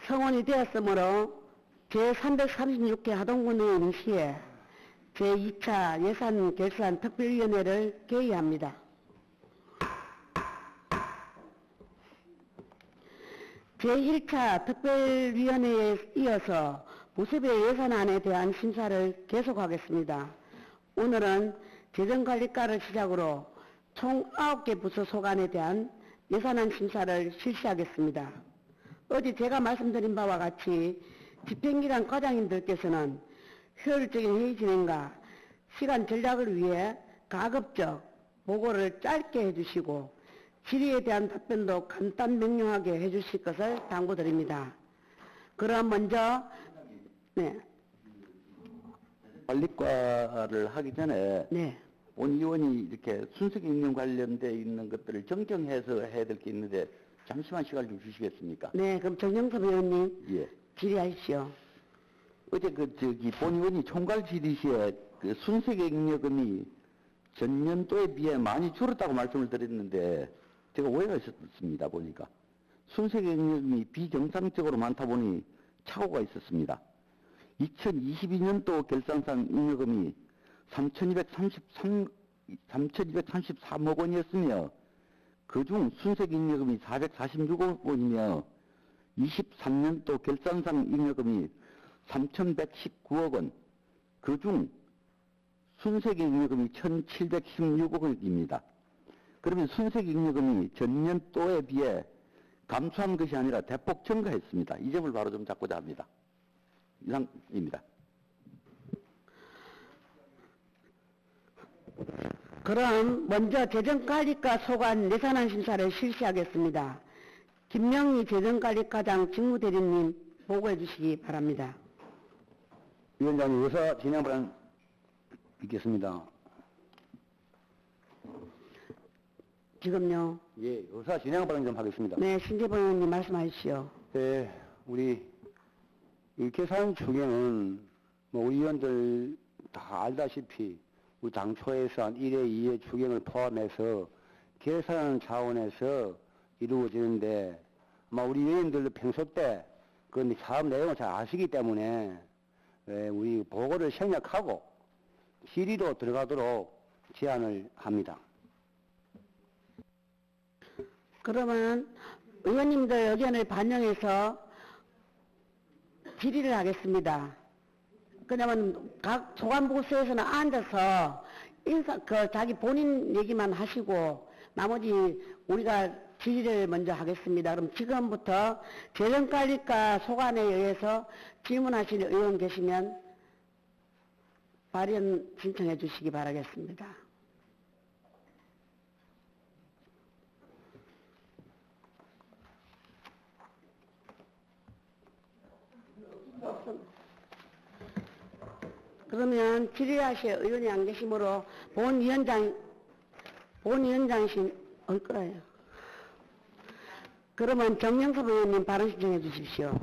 성원이 되었으므로 제336회 하동군의원 시에 제2차 예산결산 특별위원회를 개의합니다. 제1차 특별위원회에 이어서 부수배 예산안에 대한 심사를 계속하겠습니다. 오늘은 재정관리과를 시작으로 총 9개 부서 소관에 대한 예산안 심사를 실시하겠습니다. 어제 제가 말씀드린 바와 같이 집행기관 과장님들께서는 효율적인 회의 진행과 시간 전략을 위해 가급적 보고를 짧게 해주시고 질의에 대한 답변도 간단 명료하게 해주실 것을 당부드립니다. 그럼 먼저 관리과를 하기 전에 네. 본 의원이 이렇게 순서기 임명 관련돼 있는 것들을 정정해서 해야 될 게 있는데 잠시만 시간을 좀 주시겠습니까? 네, 그럼 정영섭 의원님 예. 질의하십시오. 어제 본 의원이 총괄 질의 시에 그 순서기 임명금이 전년도에 비해 많이 줄었다고 말씀을 드렸는데 제가 오해가 있었습니다. 보니까 순서기 임명금이 비정상적으로 많다 보니 착오가 있었습니다. 2022년도 결산상 잉여금이 3,233억 원이었으며 그중 순색 잉여금이 446억 원이며 23년도 결산상 잉여금이 3,119억 원, 그중 순색 잉여금이 1,716억 원입니다. 그러면 순색 잉여금이 전년도에 비해 감소한 것이 아니라 대폭 증가했습니다. 이 점을 바로 좀 잡고자 합니다. 이상입니다. 그럼 먼저 재정관리과 소관 예산안 심사를 실시하겠습니다. 김명희 재정관리과장 직무대리님 보고해 주시기 바랍니다. 위원장님, 의사 진행 발언 있겠습니다. 지금요. 예, 의사 진행 발언 좀 하겠습니다. 네, 신재봉 의원님 말씀하십시오. 네, 우리 이 계산 추경은 뭐 우리 의원들 다 알다시피 우리 당초 예산 1회, 2회 추경을 포함해서 계산 차원에서 이루어지는데 아마 우리 의원들도 평소 때 그 사업 내용을 잘 아시기 때문에 우리 보고를 생략하고 질의로 들어가도록 제안을 합니다. 그러면 의원님들 의견을 반영해서 질의를 하겠습니다. 그러면 각 소관부서에서는 앉아서 자기 본인 얘기만 하시고 나머지 우리가 질의를 먼저 하겠습니다. 그럼 지금부터 재정관리과 소관에 의해서 질문하실 의원 계시면 발언 신청해 주시기 바라겠습니다. 그러면 질의하실 의원이 안 계시므로 본 위원장이신 거예요. 그러면 정영섭 의원님 발언 신청해 주십시오.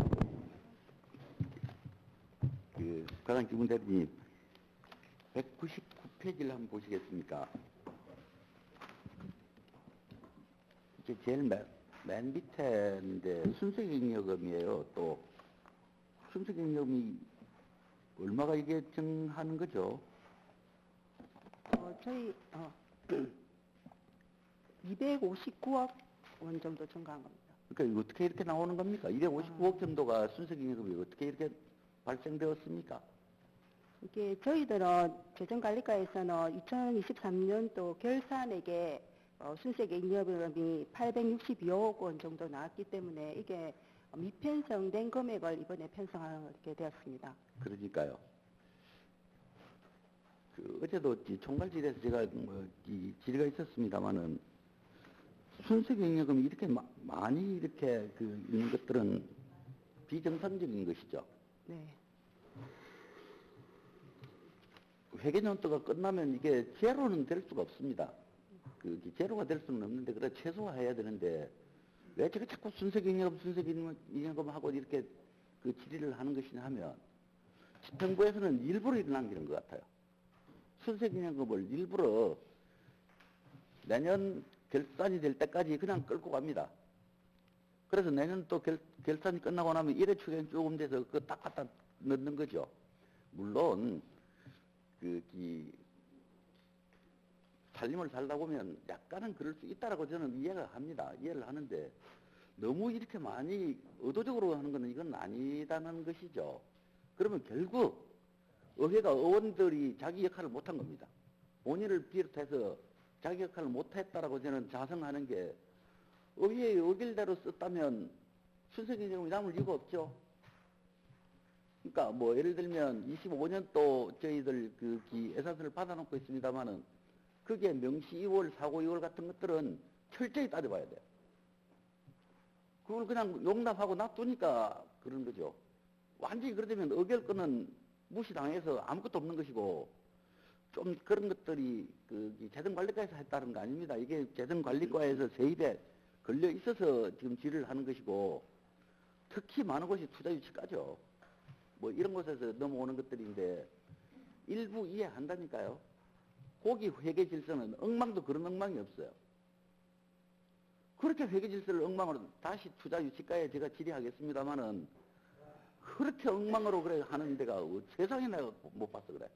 과장 기분대리님 199페이지를 한번 보시겠습니까? 이게 제일 맨 밑에인데 순서경력금이에요. 또 순서경력금이 얼마가 이게 정하는 거죠? 저희 259억 원 정도 증가한 겁니다. 그러니까 어떻게 이렇게 나오는 겁니까? 259억 정도가 순서경력금이 어떻게 이렇게 발생되었습니까? 이게 저희들은 재정관리과에서는 2023년도 결산액에 순세계 잉여금이 862억 원 정도 나왔기 때문에 이게 미편성된 금액을 이번에 편성하게 되었습니다. 그러니까요. 어제도 총괄질에서 제가 이 질의가 있었습니다만은 순서경력금이 이렇게 많이 이렇게 있는 것들은 비정상적인 것이죠. 네. 회계연도가 끝나면 이게 제로는 될 수가 없습니다. 제로가 될 수는 없는데 그래 최소화해야 되는데 왜 제가 자꾸 순서경력금 하고 이렇게 질의를 하는 것이냐 하면 집행부에서는 일부러 이걸 남기는 것 같아요. 순서경력금을 일부러 내년 결산이 될 때까지 그냥 끌고 갑니다. 그래서 내년 또 결산이 끝나고 나면 1회 추경 조금 돼서 그거 딱 갖다 넣는 거죠. 물론 살림을 살다 보면 약간은 그럴 수 있다라고 저는 이해가 합니다. 이해를 하는데 너무 이렇게 많이 의도적으로 하는 것은 이건 아니다는 것이죠. 그러면 결국 의회가 의원들이 자기 역할을 못한 겁니다. 본인을 비롯해서 자기 역할을 못했다라고 저는 자성하는 게 의회의 의결대로 썼다면 순서기념이 남을 이유가 없죠. 그러니까 뭐 예를 들면 25년도 저희들 예산서를 받아놓고 있습니다만은 그게 명시 2월, 사고 2월 같은 것들은 철저히 따져봐야 돼요. 그걸 그냥 용납하고 놔두니까 그런 거죠. 완전히 그러면 의결권은 무시당해서 아무것도 없는 것이고 좀 그런 것들이 재정관리과에서 했다는 거 아닙니다. 이게 재정관리과에서 세입에 걸려 있어서 지금 질의를 하는 것이고 특히 많은 곳이 투자유치과죠. 뭐 이런 곳에서 넘어오는 것들인데 일부 이해한다니까요. 고기 회계 질서는 엉망도 그런 엉망이 없어요. 그렇게 회계 질서를 엉망으로 다시 투자유치과에 제가 질의하겠습니다마는 그렇게 엉망으로 그래 하는 데가 세상에 내가 못 봤어 그래.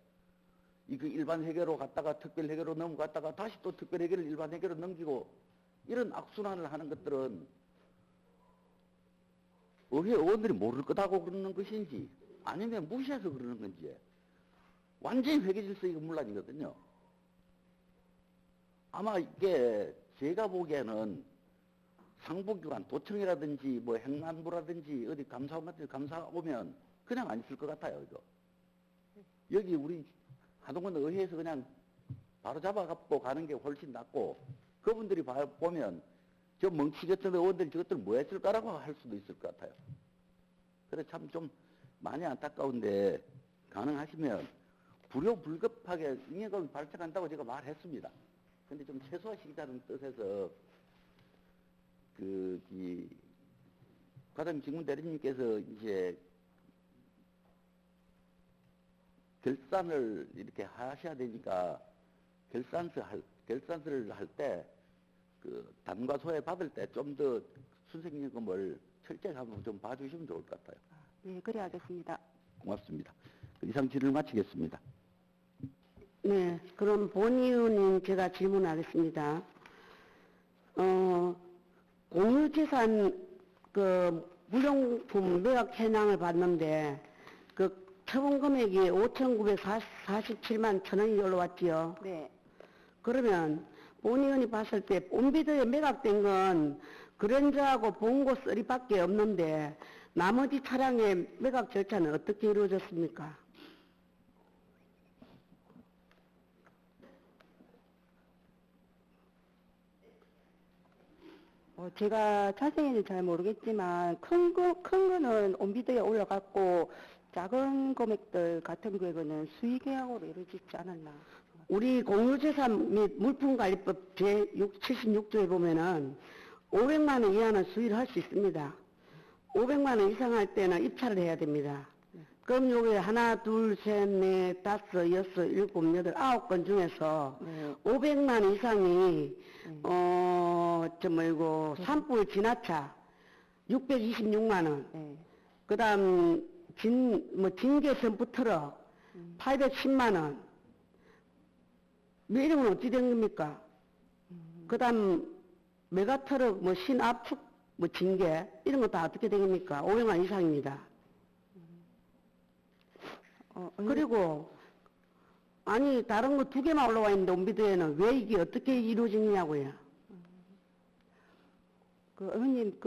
이 일반 회계로 갔다가 특별 회계로 넘어갔다가 다시 또 특별 회계를 일반 회계로 넘기고 이런 악순환을 하는 것들은 의회 의원들이 모를 거다고 그러는 것인지 아니면 무시해서 그러는 건지 완전히 회계 질서 이거 문란이거든요. 아마 이게 제가 보기에는 상부기관, 도청이라든지 뭐 행안부라든지 어디 감사원 같은 데 감사 오면 그냥 안 있을 것 같아요, 이거. 여기 우리 하동군 의회에서 그냥 바로 잡아갖고 가는 게 훨씬 낫고 그분들이 보면 저 멍치 같은 의원들이 저것들 뭐 했을까라고 할 수도 있을 것 같아요. 그래 참 좀 많이 안타까운데 가능하시면 불효불급하게 잉여금이 발생한다고 제가 말했습니다. 근데 좀 최소화시키자는 뜻에서 과장 직무 대리님께서 이제 결산을 이렇게 하셔야 되니까 결산서를 할 때 단과 소에 받을 때 좀 더 순생임금을 철저히 한번 좀 봐주시면 좋을 것 같아요. 네, 그래 하겠습니다. 고맙습니다. 이상 질의를 마치겠습니다. 네, 그럼 본의원님 제가 질문하겠습니다. 공유재산 물용품 매각 현황을 봤는데 처분 금액이 5,947만 1,000원이 올라왔지요. 네. 그러면 본의원이 봤을 때 본비드에 매각된 건 그랜저하고 봉고 쓰리밖에 없는데 나머지 차량의 매각 절차는 어떻게 이루어졌습니까? 제가 자세히는 잘 모르겠지만 큰 거는 온비드에 올라갔고 작은 금액들 같은 경우에는 수의계약으로 이루어지지 않았나. 우리 공유재산 및 물품관리법 제76조에 보면은 500만 원 이하는 수의를 할 수 있습니다. 500만 원 이상 할 때는 입찰을 해야 됩니다. 그럼 요게 하나, 둘, 셋, 넷, 다섯, 여섯, 일곱, 여덟, 9건 중에서 500만 원 이상이 산불 진화차 626만 원. 그다음 징계 덤프 트럭 810만 원. 이런 건 어찌 된 겁니까? 그다음 메가트럭 신압축 징계 이런 거 다 어떻게 된 겁니까? 500만 원 이상입니다. 그리고 아니 다른 거 2개만 올라와 있는데 온비드에는 왜 이게 어떻게 이루어지냐고요? 의원님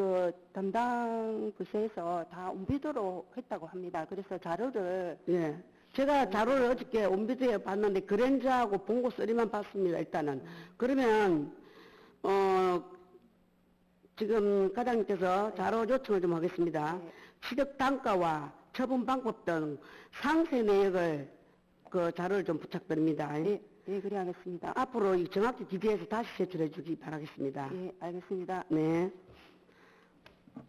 담당 부서에서 다 온비드로 했다고 합니다. 그래서 자료를 예. 제가 자료를 어저께 온비드에 봤는데 그랜저하고 봉고 쓰리만 봤습니다. 일단은 그러면 지금 과장님께서 자료 요청을 좀 하겠습니다. 취득 단가와 처분 방법 등 상세 내역을 자료를 좀 부탁드립니다. 네, 그래 하겠습니다. 앞으로 정확히 기재해서 다시 제출해 주기 바라겠습니다. 네, 알겠습니다. 네.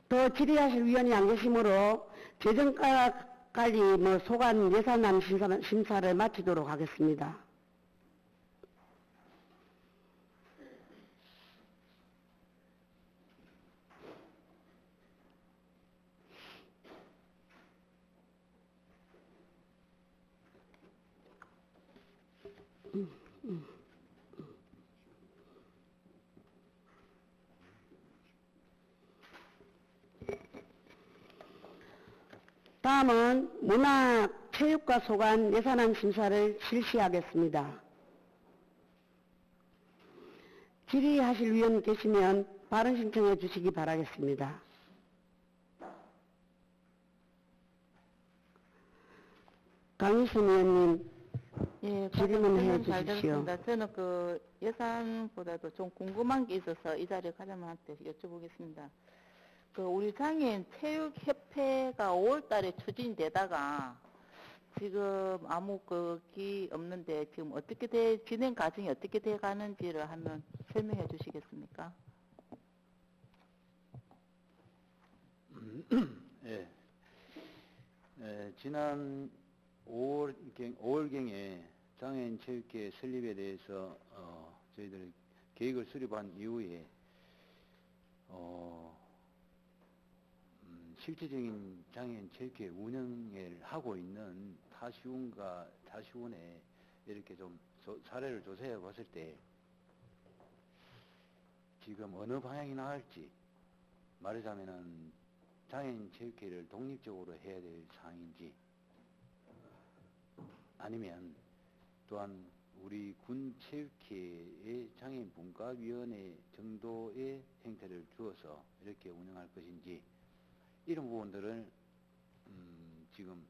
더 질의하실 위원이 안 계시므로 재정관리 소관 예산안 심사를 마치도록 하겠습니다. 다음은 문화, 체육과 소관 예산안 심사를 실시하겠습니다. 질의하실 위원 계시면 발언 신청해 주시기 바라겠습니다. 강희순 의원님, 예, 질문해 방금 잘 주십시오. 들었습니다. 저는 그 예산보다도 좀 궁금한 게 있어서 이 자리에 가장한테 여쭤보겠습니다. 그 우리 장애인 체육협회가 5월 달에 추진되다가 지금 아무 그기 없는데 지금 어떻게 진행 과정이 어떻게 돼 가는지를 한번 설명해 주시겠습니까? 예. 지난 5월경에 장애인 체육회 설립에 대해서 저희들 계획을 수립한 이후에 실질적인 장애인 체육회 운영을 하고 있는 타시군에 이렇게 좀 사례를 조사해 봤을 때 지금 어느 방향이 나을지, 말하자면은 장애인 체육회를 독립적으로 해야 될 상황인지, 아니면 또한 우리 군 체육회의 장애인 분과위원회 정도의 형태를 주어서 이렇게 운영할 것인지, 이런 부분들을 지금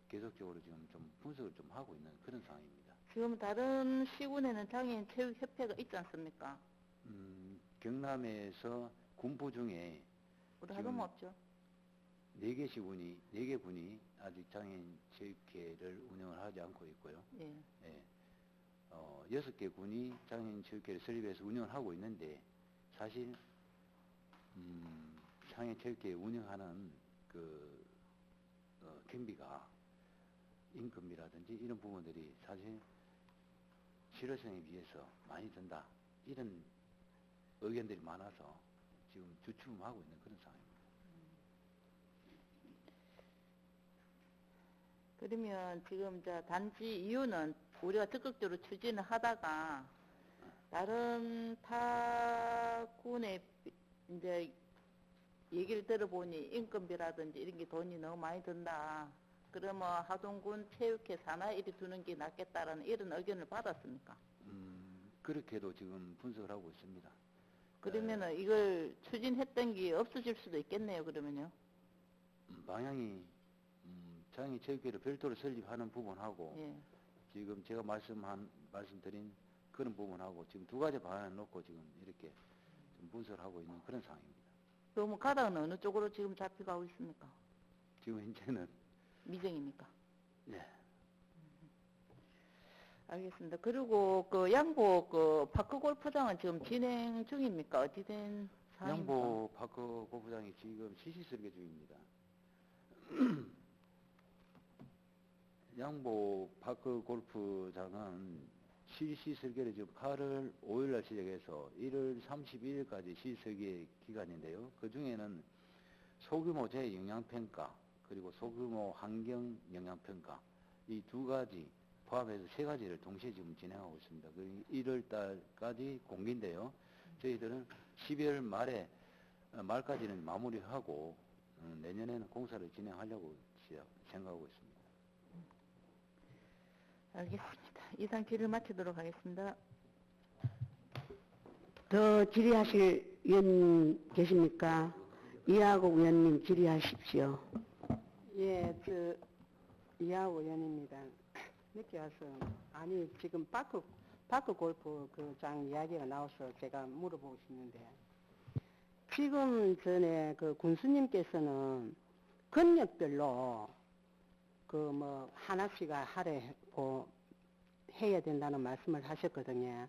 계속적으로 지금 좀 분석을 좀 하고 있는 그런 상황입니다. 지금 다른 시군에는 장애인 체육협회가 있지 않습니까? 경남에서 군부 중에 우리 지금 하동 없죠? 4개 군이 아직 장애인 체육회를 운영을 하지 않고 있고요. 예. 예. 6개 군이 장애인 체육회를 설립해서 운영을 하고 있는데, 사실 장애인 체육회 운영하는 그 경비가 인건비라든지 이런 부분들이 사실 실효성에 비해서 많이 든다, 이런 의견들이 많아서 지금 주춤하고 있는 그런 상황입니다. 그러면 지금 단지 이유는 우리가 적극적으로 추진을 하다가 다른 타군의 이제 얘기를 들어보니 인건비라든지 이런 게 돈이 너무 많이 든다. 그러면 하동군 체육회 산하에 이리 두는 게 낫겠다라는 이런 의견을 받았습니까? 그렇게도 지금 분석을 하고 있습니다. 그러면은 이걸 추진했던 게 없어질 수도 있겠네요, 그러면요. 방향이 장애인 체육회를 별도로 설립하는 부분하고, 예. 지금 제가 말씀드린 그런 부분하고 지금 두 가지 방안을 놓고 지금 이렇게 좀 분석을 하고 있는 그런 상황입니다. 그러면 가닥은 어느 쪽으로 지금 잡혀가고 있습니까? 지금 현재는 미정입니까? 네. 알겠습니다. 그리고 그 양보 그 파크 골프장은 지금 진행 중입니까? 어디 된 상황입니까? 양보 파크 골프장이 지금 실시 설계 중입니다. 양보 파크 골프장은 실시 설계를 지금 8월 5일날 시작해서 1월 31일까지 실시 설계 기간인데요. 그 중에는 소규모 재영향평가, 그리고 소규모 환경 영향평가, 이 두 가지 포함해서 세 가지를 동시에 지금 진행하고 있습니다. 그 1월 달까지 공기인데요. 저희들은 12월 말까지는 마무리하고 내년에는 공사를 진행하려고 생각하고 있습니다. 알겠습니다. 이상 질의를 마치도록 하겠습니다. 더 질의하실 위원 계십니까? 이하국 의원님 질의하십시오. 예, 이하우 의원입니다. 늦게 와서, 아니, 지금 파크 골프 장 이야기가 나와서 제가 물어보고 싶는데, 지금 전에 그 군수님께서는 권역별로 하나씩 하래고 해야 된다는 말씀을 하셨거든요.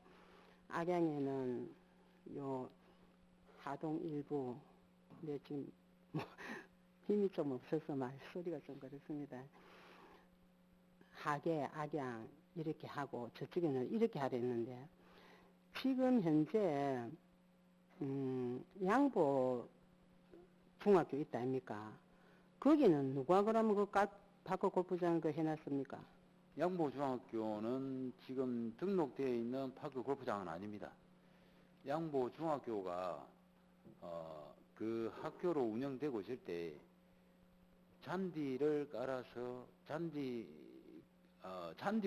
악양에는 하동 일부, 근데 지금 힘이 좀 없어서 소리가 좀 그렇습니다. 하계, 악양 이렇게 하고 저쪽에는 이렇게 하랬는데, 지금 현재 양보 중학교 있다 아닙니까? 거기는 누가 그러면 파크 골프장 해놨습니까? 양보중학교는 지금 등록되어 있는 파크 골프장은 아닙니다. 양보중학교가 그 학교로 운영되고 있을 때 잔디를 깔아서 잔디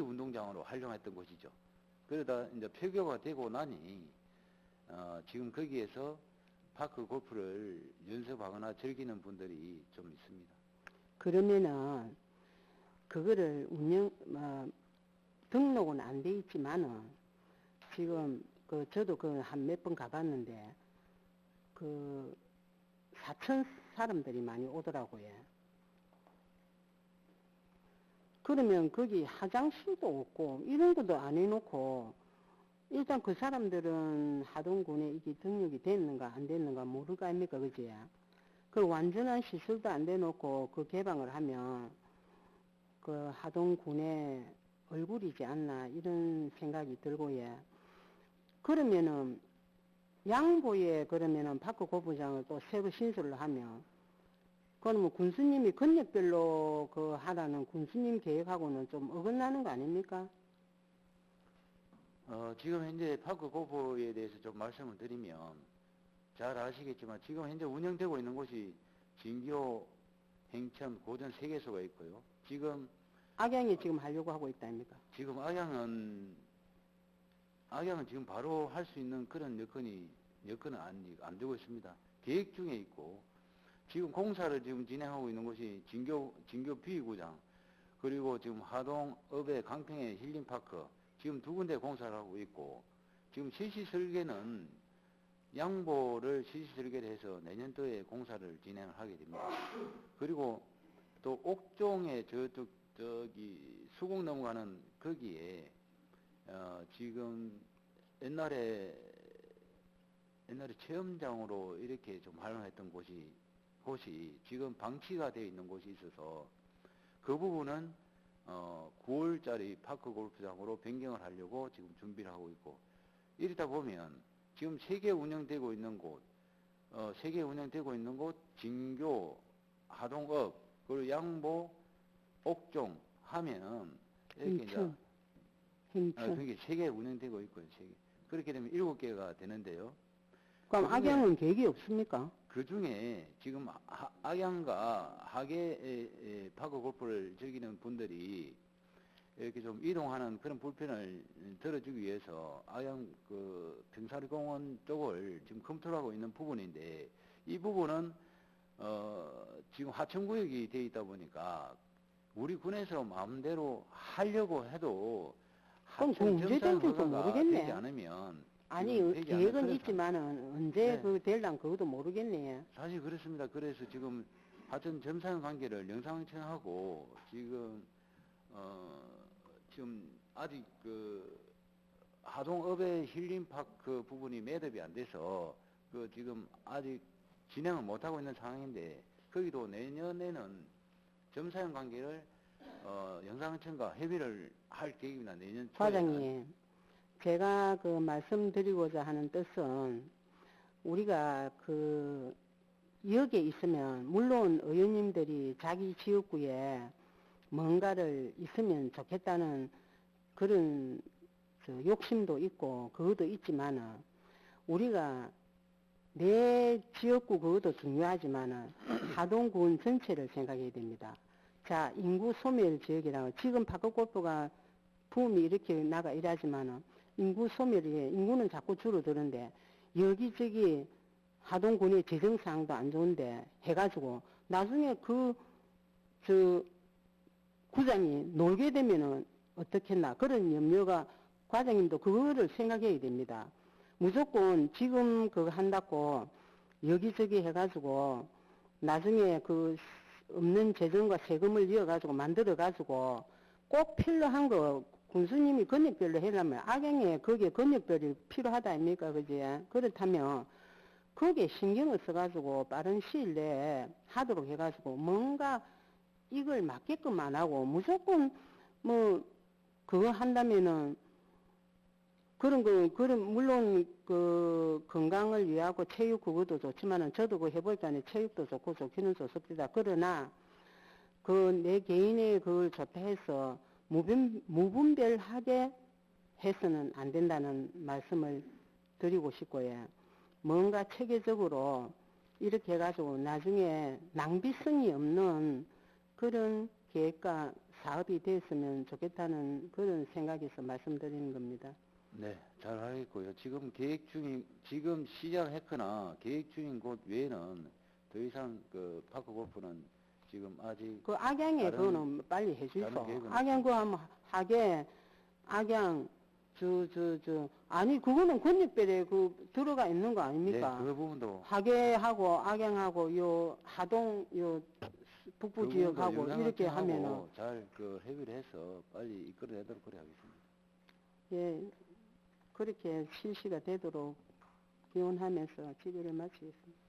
운동장으로 활용했던 곳이죠. 그러다 이제 폐교가 되고 나니 지금 거기에서 파크 골프를 연습하거나 즐기는 분들이 좀 있습니다. 그러면은 그거를 등록은 안 돼 있지만은 지금 저도 한 몇 번 가봤는데 사천 사람들이 많이 오더라고요. 그러면 거기 화장실도 없고 이런 것도 안 해놓고 일단 그 사람들은 하동군에 이게 등록이 됐는가 안 됐는가 모를 거 아닙니까, 그지? 그 완전한 시설도 안 돼놓고 그 개방을 하면 그 하동군의 얼굴이지 않나 이런 생각이 들고요. 그러면은 양보에 그러면은 파크 골프장을 또 새로 신설을 하면 그러면 군수님이 권역별로 하라는 군수님 계획하고는 좀 어긋나는 거 아닙니까? 지금 현재 파크 골프에 대해서 좀 말씀을 드리면 잘 아시겠지만 지금 현재 운영되고 있는 곳이 진교, 행천, 고전 3개소가 있고요. 지금 악양이 지금 하려고 하고 있다 아닙니까? 지금 악양은 지금 바로 할 수 있는 그런 여건은 안 되고 있습니다. 계획 중에 있고 지금 공사를 지금 진행하고 있는 곳이 진교 비구장 그리고 지금 하동 읍의 강평의 힐링파크 지금 2군데 공사를 하고 있고 지금 실시 설계는 양보를 실시 설계를 해서 내년도에 공사를 진행을 하게 됩니다. 그리고 또 옥종의 저기 수공 넘어가는 거기에 지금 옛날에 체험장으로 이렇게 좀 활용했던 곳이 지금 방치가 되어 있는 곳이 있어서 그 부분은 9월짜리 파크 골프장으로 변경을 하려고 지금 준비를 하고 있고 이러다 보면 지금 3개 운영되고 있는 곳 진교, 하동읍, 그리고 양보, 옥종 하면은 이렇게 이제 행천. 그게 3개 운영되고 있고요. 3개. 그렇게 되면 7개가 되는데요. 그럼 악양은 계획이 없습니까? 그 중에 지금 악양과 하계 파크 골프를 즐기는 분들이 이렇게 좀 이동하는 그런 불편을 덜어주기 위해서 악양 병사리공원 쪽을 지금 검토를 하고 있는 부분인데 이 부분은 지금 하천구역이 되어 있다 보니까 우리 군에서 마음대로 하려고 해도 그럼 하천 언제 점상 될지도 허가가 모르겠네. 되지 않으면 아니 지금 되지 않는 계획은 그런 있지만은 언제 네. 될랑 그것도 모르겠네. 사실 그렇습니다. 그래서 지금 하천 점상 관계를 영상청하고 지금 지금 아직 하동읍의 힐링파크 부분이 매듭이 안 돼서 지금 아직 진행을 못 하고 있는 상황인데 거기도 내년에는 점사형 관계를 영상청과 협의를 할 계획입니다. 내년 초에. 과장님, 제가 말씀드리고자 하는 뜻은 우리가 여기에 있으면 물론 의원님들이 자기 지역구에 뭔가를 있으면 좋겠다는 그런 욕심도 있고 그것도 있지만은 우리가 내 지역구 그것도 중요하지만은 하동군 전체를 생각해야 됩니다. 자, 인구 소멸 지역이라고 지금 파크골프가 붐이 이렇게 나가 이러지만은 인구 소멸이 인구는 자꾸 줄어드는데 여기저기 하동군의 재정상도 안 좋은데 해가지고 나중에 구장이 놀게 되면은 어떻겠나 그런 염려가 과장님도 그거를 생각해야 됩니다. 무조건 지금 그거 한다고 여기저기 해가지고 나중에 없는 재정과 세금을 이어가지고 만들어가지고 꼭 필요한 거 군수님이 권역별로 해려면 악양에 거기에 권역별이 필요하다 아닙니까, 그지? 그렇다면 거기에 신경을 써가지고 빠른 시일 내에 하도록 해가지고 뭔가 이걸 맞게끔 안 하고 무조건 그거 한다면은 물론 건강을 위하고 체육 그것도 좋지만은 저도 해보니까 체육도 좋고 좋기는 좋습니다. 그러나 내 개인의 그걸 좋다 해서 무분별하게 해서는 안 된다는 말씀을 드리고 싶고요. 뭔가 체계적으로 이렇게 해가지고 나중에 낭비성이 없는 그런 계획과 사업이 됐으면 좋겠다는 그런 생각에서 말씀드리는 겁니다. 네, 잘 알겠고요. 지금 시작했거나 계획 중인 곳 외에는 더 이상 그 파크 골프는 지금 아직 그 악양에 다른- 그거는 빨리 해주소. 다른 계획은 악양 그거 하면 하게, 악양, 아니, 그거는 권익별에 들어가 있는 거 네, 아닙니까? 그 부분도 하계하고, 악양하고, 하동, 북부 그 부분도 지역하고, 이렇게 영상학회하고 하면은, 잘 그 협의를 해서 빨리 이끌어내도록 그래 하겠습니다. 예, 그렇게 실시가 되도록 기원하면서 질의를 마치겠습니다.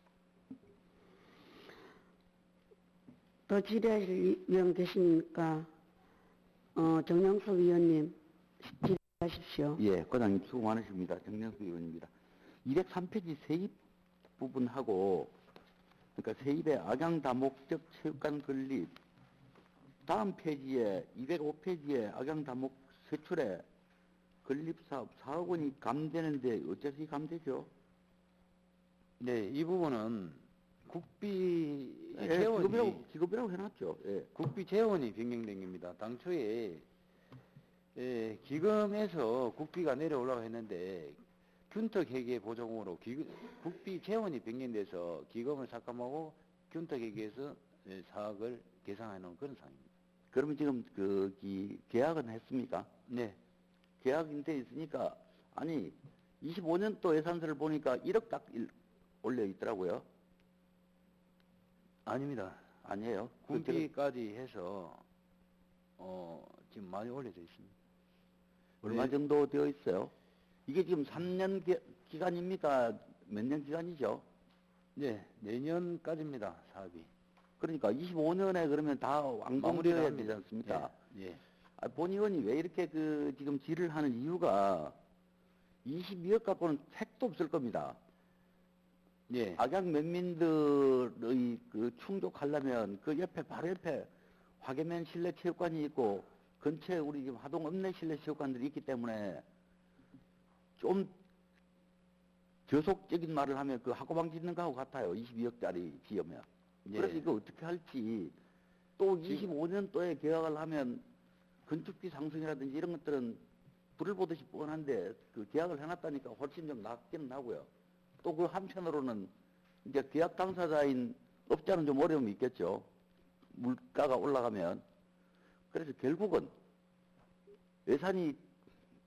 더 질의하실 위원 계십니까? 정영석 위원님, 질의하십시오. 예, 과장님 수고 많으십니다. 정명수 의원입니다. 203페이지 세입 부분하고, 그러니까 세입의 악양 다목적 체육관 건립, 다음 페이지에 205페이지에 악양 다목 세출에 건립사업 4억 원이 감되는데 어째서 감되죠? 네, 이 부분은 국비 예, 재원이 기급이라고 해놨죠. 예. 국비 재원이 변경된 겁니다. 당초에 기금에서 국비가 내려오려고 했는데 균특회계 보정으로 국비 재원이 변경돼서 기금을 삭감하고 균특회계에서 4억을 계상하는 그런 상황입니다. 그러면 지금 계약은 했습니까? 네, 계약인데 있으니까 아니 25년도 예산서를 보니까 1억 딱 올려 있더라고요. 아닙니다. 아니에요. 국비까지 해서 지금 많이 올려져 있습니다. 얼마 네. 정도 되어 있어요? 이게 지금 3년 기간입니까? 몇 년 기간이죠? 네, 내년까지입니다. 사업이. 그러니까 25년에 그러면 다 완공되어야 되지 합니다. 않습니까? 예, 예. 본 의원이 왜 이렇게 지금 질을 하는 이유가 22억 갖고는 택도 없을 겁니다. 예. 악양 면민들의 충족하려면 그 옆에 바로 옆에 화계면 실내 체육관이 있고 근처에 우리 지금 하동 읍내 실내 체육관들이 있기 때문에 좀 저속적인 말을 하면 그 학고방 짓는 거하고 같아요. 22억짜리 지으면. 예. 그래서 이거 어떻게 할지 또 25년도에 계약을 하면 건축비 상승이라든지 이런 것들은 불을 보듯이 뻔한데 그 계약을 해놨다니까 훨씬 좀 낫기는 하고요. 또 그 한편으로는 이제 계약 당사자인 업자는 좀 어려움이 있겠죠. 물가가 올라가면. 그래서 결국은 예산이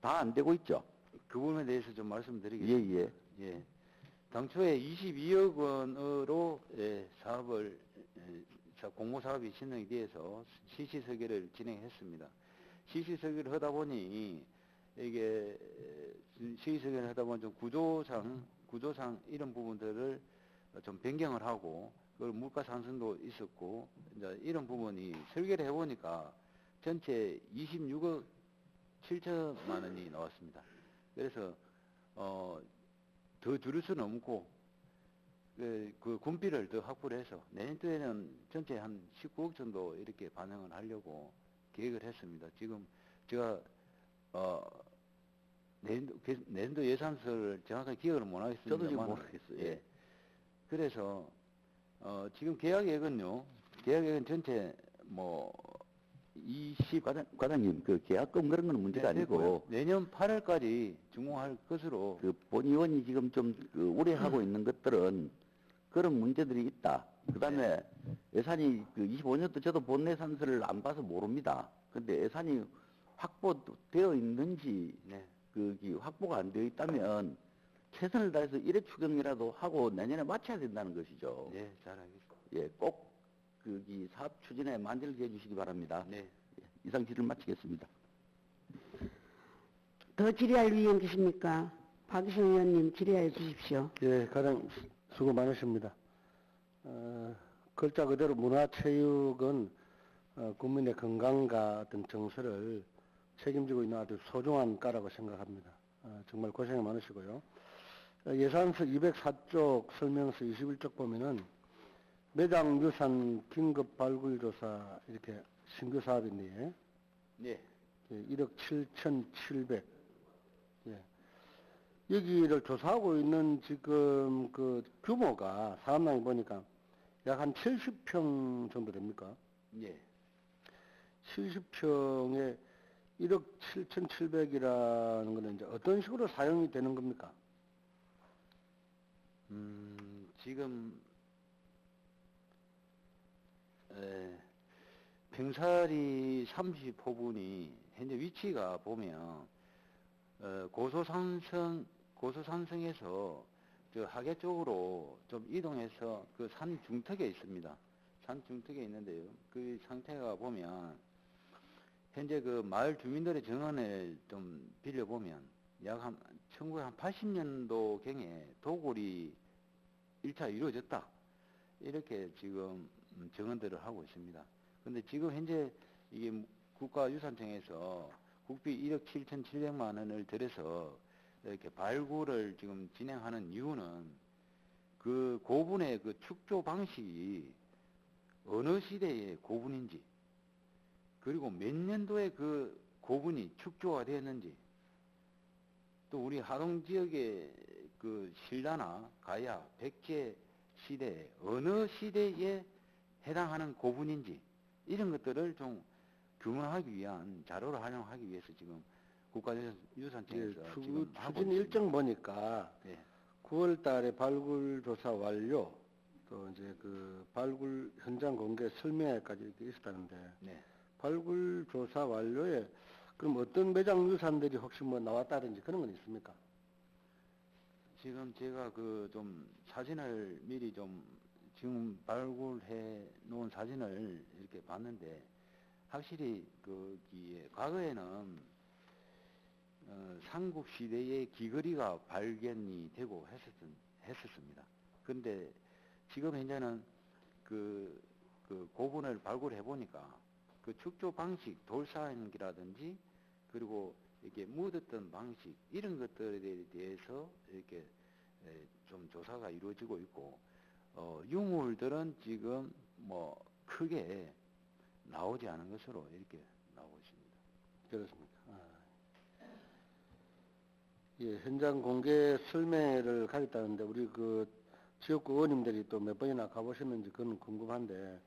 다 안 되고 있죠. 그 부분에 대해서 좀 말씀드리겠습니다. 예, 예. 예. 당초에 22억 원으로 사업을 공모사업이 진행이 돼서 실시설계를 진행했습니다. 실시설계를 하다 보니 이게 실시설계를 하다 보니 좀 구조상 이런 부분들을 좀 변경을 하고 그걸 물가 상승도 있었고 이제 이런 부분이 설계를 해보니까 전체 26억 7천만 원이 나왔습니다. 그래서 더 줄일 수는 없고 그 군비를 더 확보를 해서 내년도에는 전체 한 19억 정도 이렇게 반영을 하려고 계획을 했습니다. 지금 제가 내년도 예산서를 정확하게 기억을 못 하겠습니다. 저도 지금 모르겠어요. 예. 그래서 지금 계약액은 전체 과장님, 그 계약금 그런 거는 문제가 아니고 내년 8월까지 준공할 것으로 그 본 의원이 지금 좀 우려하고 있는 것들은 그런 문제들이 있다. 그 다음에 예산이 25년도 저도 본 예산서를 안 봐서 모릅니다. 근데 예산이 확보되어 있는지 네. 확보가 안 되어 있다면 최선을 다해서 1회 추경이라도 하고 내년에 마쳐야 된다는 것이죠. 네, 잘 알겠습니다. 예, 꼭 사업 추진에 만들게 해주시기 바랍니다. 네. 예, 이상 질의를 마치겠습니다. 더 질의할 위원 계십니까? 박희성 의원님 질의해 주십시오. 예, 가장 수고 많으십니다. 글자 그대로 문화체육은 국민의 건강과 어떤 정서를 책임지고 있는 아주 소중한 과라고 생각합니다. 정말 고생이 많으시고요. 예산서 204쪽 설명서 21쪽 보면은 매장 유산 긴급 발굴 조사 이렇게 신규 사업인데 네. 예, 1억 7,700. 예. 여기를 조사하고 있는 지금 그 규모가 사업량이 보니까 약 한 70평 정도 됩니까? 예. 70평에 1억 7,700이라는 거는 이제 어떤 식으로 사용이 되는 겁니까? 지금 평사리 30호분이 현재 위치가 보면 고소산성에서 저 하계 쪽으로 좀 이동해서 그 산 중턱에 있습니다. 산 중턱에 있는데요. 그 상태가 보면 현재 그 마을 주민들의 증언을 좀 빌려보면 약 한 1980년도경에 도굴이 1차 이루어졌다. 이렇게 지금 증언들을 하고 있습니다. 근데 지금 현재 이게 국가유산청에서 국비 1억 7,700만 원을 들여서 이렇게 발굴을 지금 진행하는 이유는 그 고분의 그 축조 방식이 어느 시대의 고분인지, 그리고 몇 년도에 그 고분이 축조가 되었는지, 또 우리 하동 지역의 그 신라나 가야, 백제 시대 어느 시대에 해당하는 고분인지 이런 것들을 좀 규명하기 위한 자료를 활용하기 위해서 지금 국가유산청에서 예, 지금 하고 추진 있습니다. 일정 보니까 예. 9월 달에 발굴 조사 완료, 또 이제 그 발굴 현장 공개 설명회까지 이렇게 있었다는데, 네. 발굴 조사 완료에 그럼 어떤 매장 유산들이 혹시 뭐 나왔다든지 그런 건 있습니까? 지금 제가 그 좀 사진을 미리 좀 지금 발굴해 놓은 사진을 이렇게 봤는데, 확실히 거기에 과거에는 삼국시대의 귀걸이가 발견이 되고 했었습니다. 근데 지금 현재는 그 고분을 발굴해 보니까 그 축조 방식, 돌산기라든지 그리고 이렇게 묻었던 방식 이런 것들에 대해서 이렇게 좀 조사가 이루어지고 있고, 유물들은 지금 뭐 크게 나오지 않은 것으로 이렇게 나오고 있습니다. 그렇습니까? 예, 현장 공개 설명회를 가겠다는데 우리 그 지역구 의원님들이 또 몇 번이나 가보셨는지 그건 궁금한데,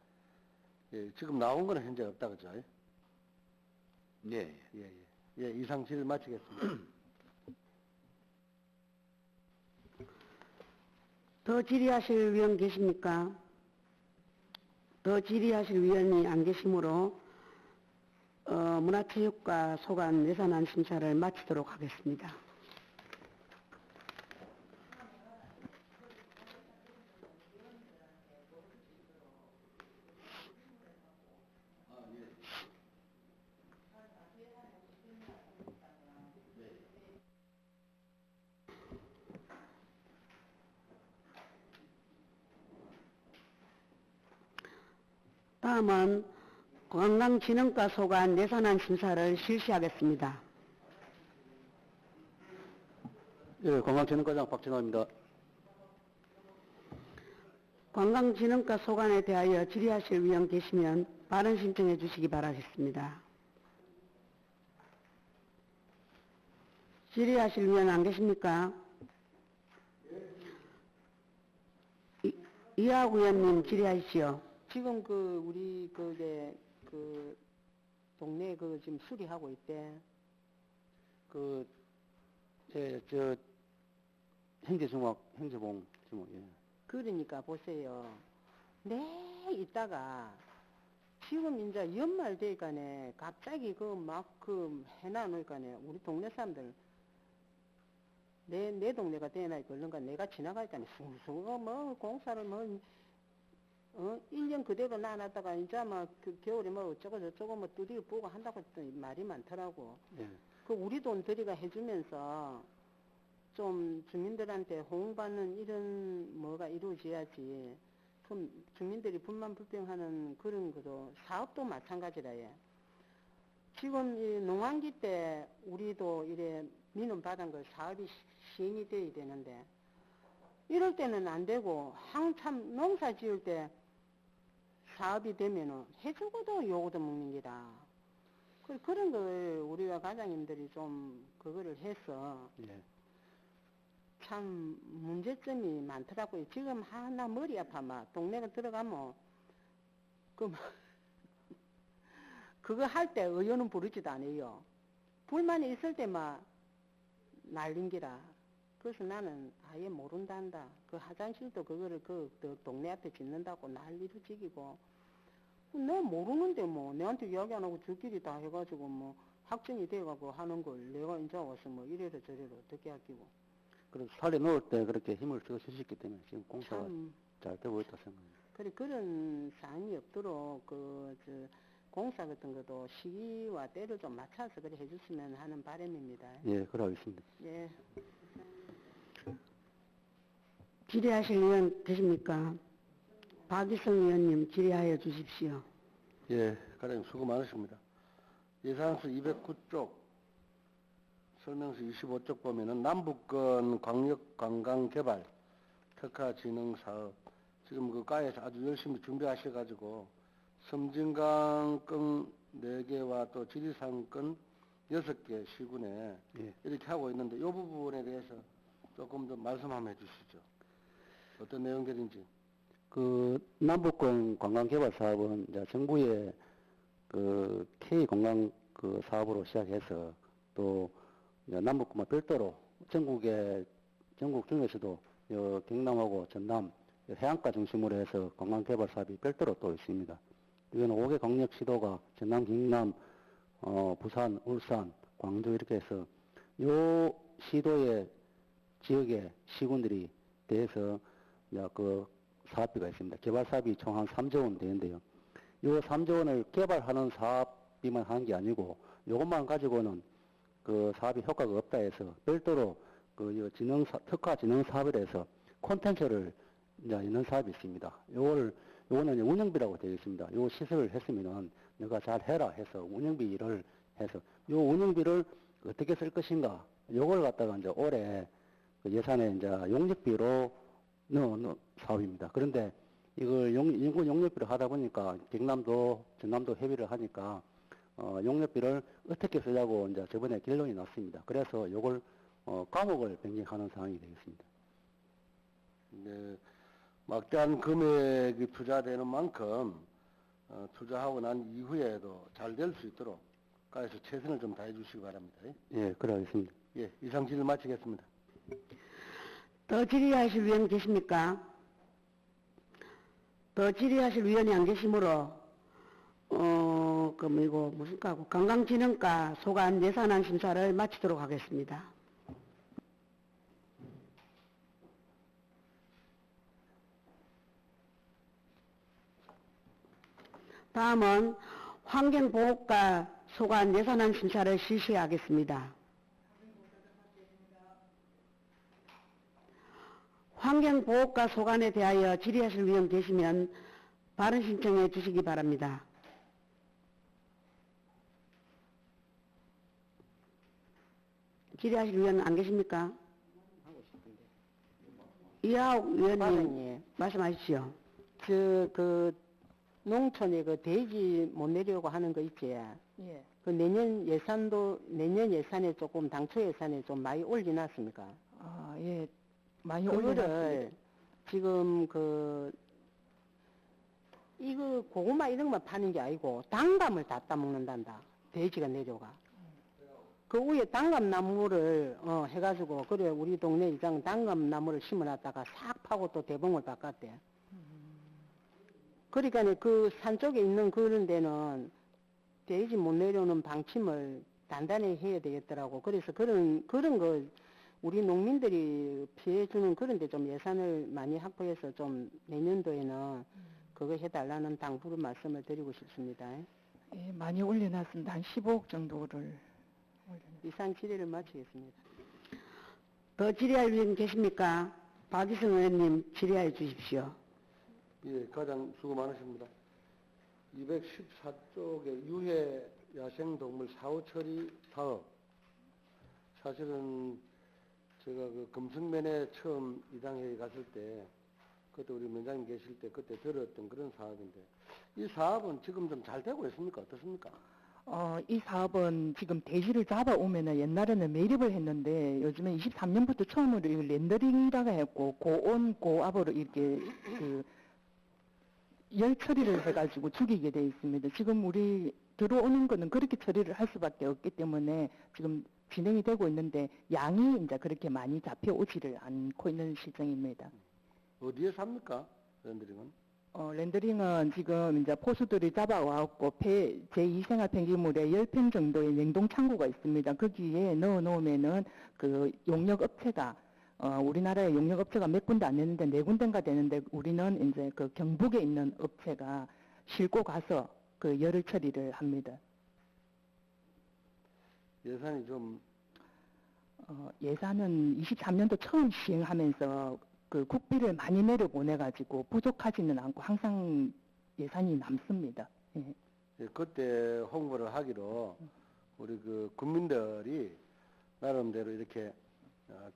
예, 지금 나온 거는 현재 없다 그죠? 네. 예, 이상 질의 마치겠습니다. 더 질의하실 위원 계십니까? 더 질의하실 위원이 안 계시므로 문화체육과 소관 예산안 심사를 마치도록 하겠습니다. 다음은 관광진흥과 소관 예산안 심사를 실시하겠습니다. 예, 관광진흥과장 박진호입니다. 관광진흥과 소관에 대하여 질의하실 위원 계시면 발언 신청해 주시기 바라겠습니다. 질의하실 위원 안 계십니까? 이하구 의원님 질의하시오. 지금 우리 동네 지금 수리하고 있대. 저 행제봉 주목. 예. 그러니까 보세요. 이따가 지금 이제 연말 되니까네 갑자기 해놔놓으니까네 우리 동네 사람들 내 동네가 되나 그런가 내가 지나가니까 숭숭 공사를 1년 그대로 놔놨다가 이제 겨울에 어쩌고 저쩌고 두드려 보고 한다고 했더니 말이 많더라고. 예. 우리 돈 들이가 해주면서 좀 주민들한테 호응받는 이런 뭐가 이루어져야지. 그럼 주민들이 불만 불평하는 그런 것도 사업도 마찬가지라 예. 지금 이 농한기 때 우리도 이래 민원 받은 걸 사업이 시행이 돼야 되는데 이럴 때는 안 되고 한참 농사 지을 때 사업이 되면은 해주고도 요거도 먹는 게다. 그런 걸 우리가 과장님들이 좀 그거를 해서 예. 참 문제점이 많더라고요. 지금 하나 머리 아파 막 동네가 들어가면 그 막 그거 할 때 의원은 부르지도 않아요. 불만이 있을 때만 날린기라. 그래서 나는 아예 모른단다. 그 화장실도 그거를 그 동네 앞에 짓는다고 난리도 지기고. 내 모르는데 뭐 내한테 이야기 안 하고 저끼리 다 해가지고 뭐 확정이 돼가고 하는 걸 내가 이제 와서 뭐 이래라 저래라 어떻게 하기고. 그래서 살려놓을 때 그렇게 힘을 써 주셨기 때문에 지금 공사가 참 잘 되고 있다고 생각합니다. 그래 그런 사항이 없도록 공사 같은 것도 시기와 때를 좀 맞춰서 그래 해줬으면 하는 바람입니다. 예, 그러겠습니다. 예. 질의하실 의원 계십니까? 박이성 의원님 질의하여 주십시오. 예, 과장님 수고 많으십니다. 예산서 209쪽, 설명서 25쪽 보면은 남북권 광역관광개발 특화진흥사업, 지금 그 과에서 아주 열심히 준비하셔가지고 섬진강권 4개와 또 지리산권 6개 시군에 예. 이렇게 하고 있는데 이 부분에 대해서 조금 더 말씀 한번 해주시죠. 어떤 내용들인지. 그 남북권 관광개발 사업은 이제 정부의 그 K 관광 그 사업으로 시작해서 또 이제 남북권만 별도로 전국 중에서도 경남하고 전남 해안가 중심으로 해서 관광개발 사업이 별도로 또 있습니다. 이거는 5개 광역 시도가 전남, 경남, 부산, 울산, 광주 이렇게 해서 요 시도의 지역의 시군들이 대해서 이제 그 사업비가 있습니다. 개발 사업이 총 한 3조 원 되는데요. 요 3조 원을 개발하는 사업비만 하는 게 아니고 요것만 가지고는 그 사업이 효과가 없다 해서 별도로 그 특화 진흥 사업에 대해서 콘텐츠를 이제 있는 사업이 있습니다. 요거는 이제 운영비라고 되어 있습니다. 요 시설을 했으면은 내가 잘 해라 해서 운영비를 해서 요 운영비를 어떻게 쓸 것인가 요걸 갖다가 이제 올해 그 예산에 이제 용역비로 넣은 사업입니다. 그런데 이걸 인구 용역비를 하다 보니까 경남도 전남도 협의를 하니까 용역비를 어떻게 쓰자고 이제 저번에 결론이 났습니다. 그래서 요걸 과목을 변경하는 상황이 되겠습니다. 네, 막대한 금액이 투자되는 만큼 투자하고 난 이후에도 잘 될 수 있도록 과에서 최선을 좀 다해 주시기 바랍니다. 예, 그러겠습니다. 예, 이상 질의 마치겠습니다. 더 질의하실 위원 계십니까? 더 질의하실 위원이 안 계시므로 그럼 이거 무슨 과고 관광진흥과 소관 예산안 심사를 마치도록 하겠습니다. 다음은 환경보호과 소관 예산안 심사를 실시하겠습니다. 환경보호과 소관에 대하여 질의하실 위원 계시면 발언 신청해 주시기 바랍니다. 질의하실 위원 안 계십니까? 이하옥 위원님 과장님. 말씀하십시오. 농촌에 그 대지 못 내려고 하는 거 있지. 예. 그 내년 예산에 조금 당초 예산에 좀 많이 올려놨습니까? 아, 예. 많이 그거를 올려놨습니다. 지금 이거 고구마 이런 것만 파는 게 아니고 단감을 다 따먹는단다. 돼지가 내려가. 그 위에 단감나무를 해가지고 그래 우리 동네 이장 단감나무를 심어놨다가 싹 파고 또 대봉을 바꿨대. 그러니까 그 산 쪽에 있는 그런 데는 돼지 못 내려오는 방침을 단단히 해야 되겠더라고. 그래서 그런 거 우리 농민들이 피해주는 그런 데 좀 예산을 많이 확보해서 좀 내년도에는 그거 해달라는 당부를 말씀을 드리고 싶습니다. 예, 많이 올려놨습니다. 한 15억 정도를 올려놨습니다. 이상 질의를 마치겠습니다. 더 질의할 위원 계십니까? 박이성 의원님 질의하여 주십시오. 예, 과장 수고 많으십니다. 214쪽의 유해 야생동물 사후 처리 사업. 사실은 제가 그 금승면에 처음 이당회에 갔을 때, 그때 우리 면장님 계실 때 그때 들었던 그런 사업인데, 이 사업은 지금 좀 잘 되고 있습니까? 어떻습니까? 이 사업은 지금 대지를 잡아오면은 옛날에는 매립을 했는데 요즘에 23년부터 처음으로 이 렌더링이라고 했고 고온 고압으로 이렇게 그 열 처리를 해가지고 죽이게 돼 있습니다. 지금 우리 들어오는 거는 그렇게 처리를 할 수밖에 없기 때문에 지금 진행이 되고 있는데 양이 이제 그렇게 많이 잡혀오지를 않고 있는 실정입니다. 어디에 삽니까? 렌더링은? 렌더링은 지금 이제 포수들이 잡아와갖고 제2생활 폐기물에 10편 정도의 냉동 창고가 있습니다. 거기에 넣어 놓으면은 그 용역 업체가 우리나라에 용역 업체가 몇 군데 안 되는데 4군데인가 되는데 우리는 이제 그 경북에 있는 업체가 싣고 가서 그 열을 처리를 합니다. 예산이 좀 예산은 23년도 처음 시행하면서 그 국비를 많이 내려보내가지고 부족하지는 않고 항상 예산이 남습니다. 예. 예, 그때 홍보를 하기로 우리 그 국민들이 나름대로 이렇게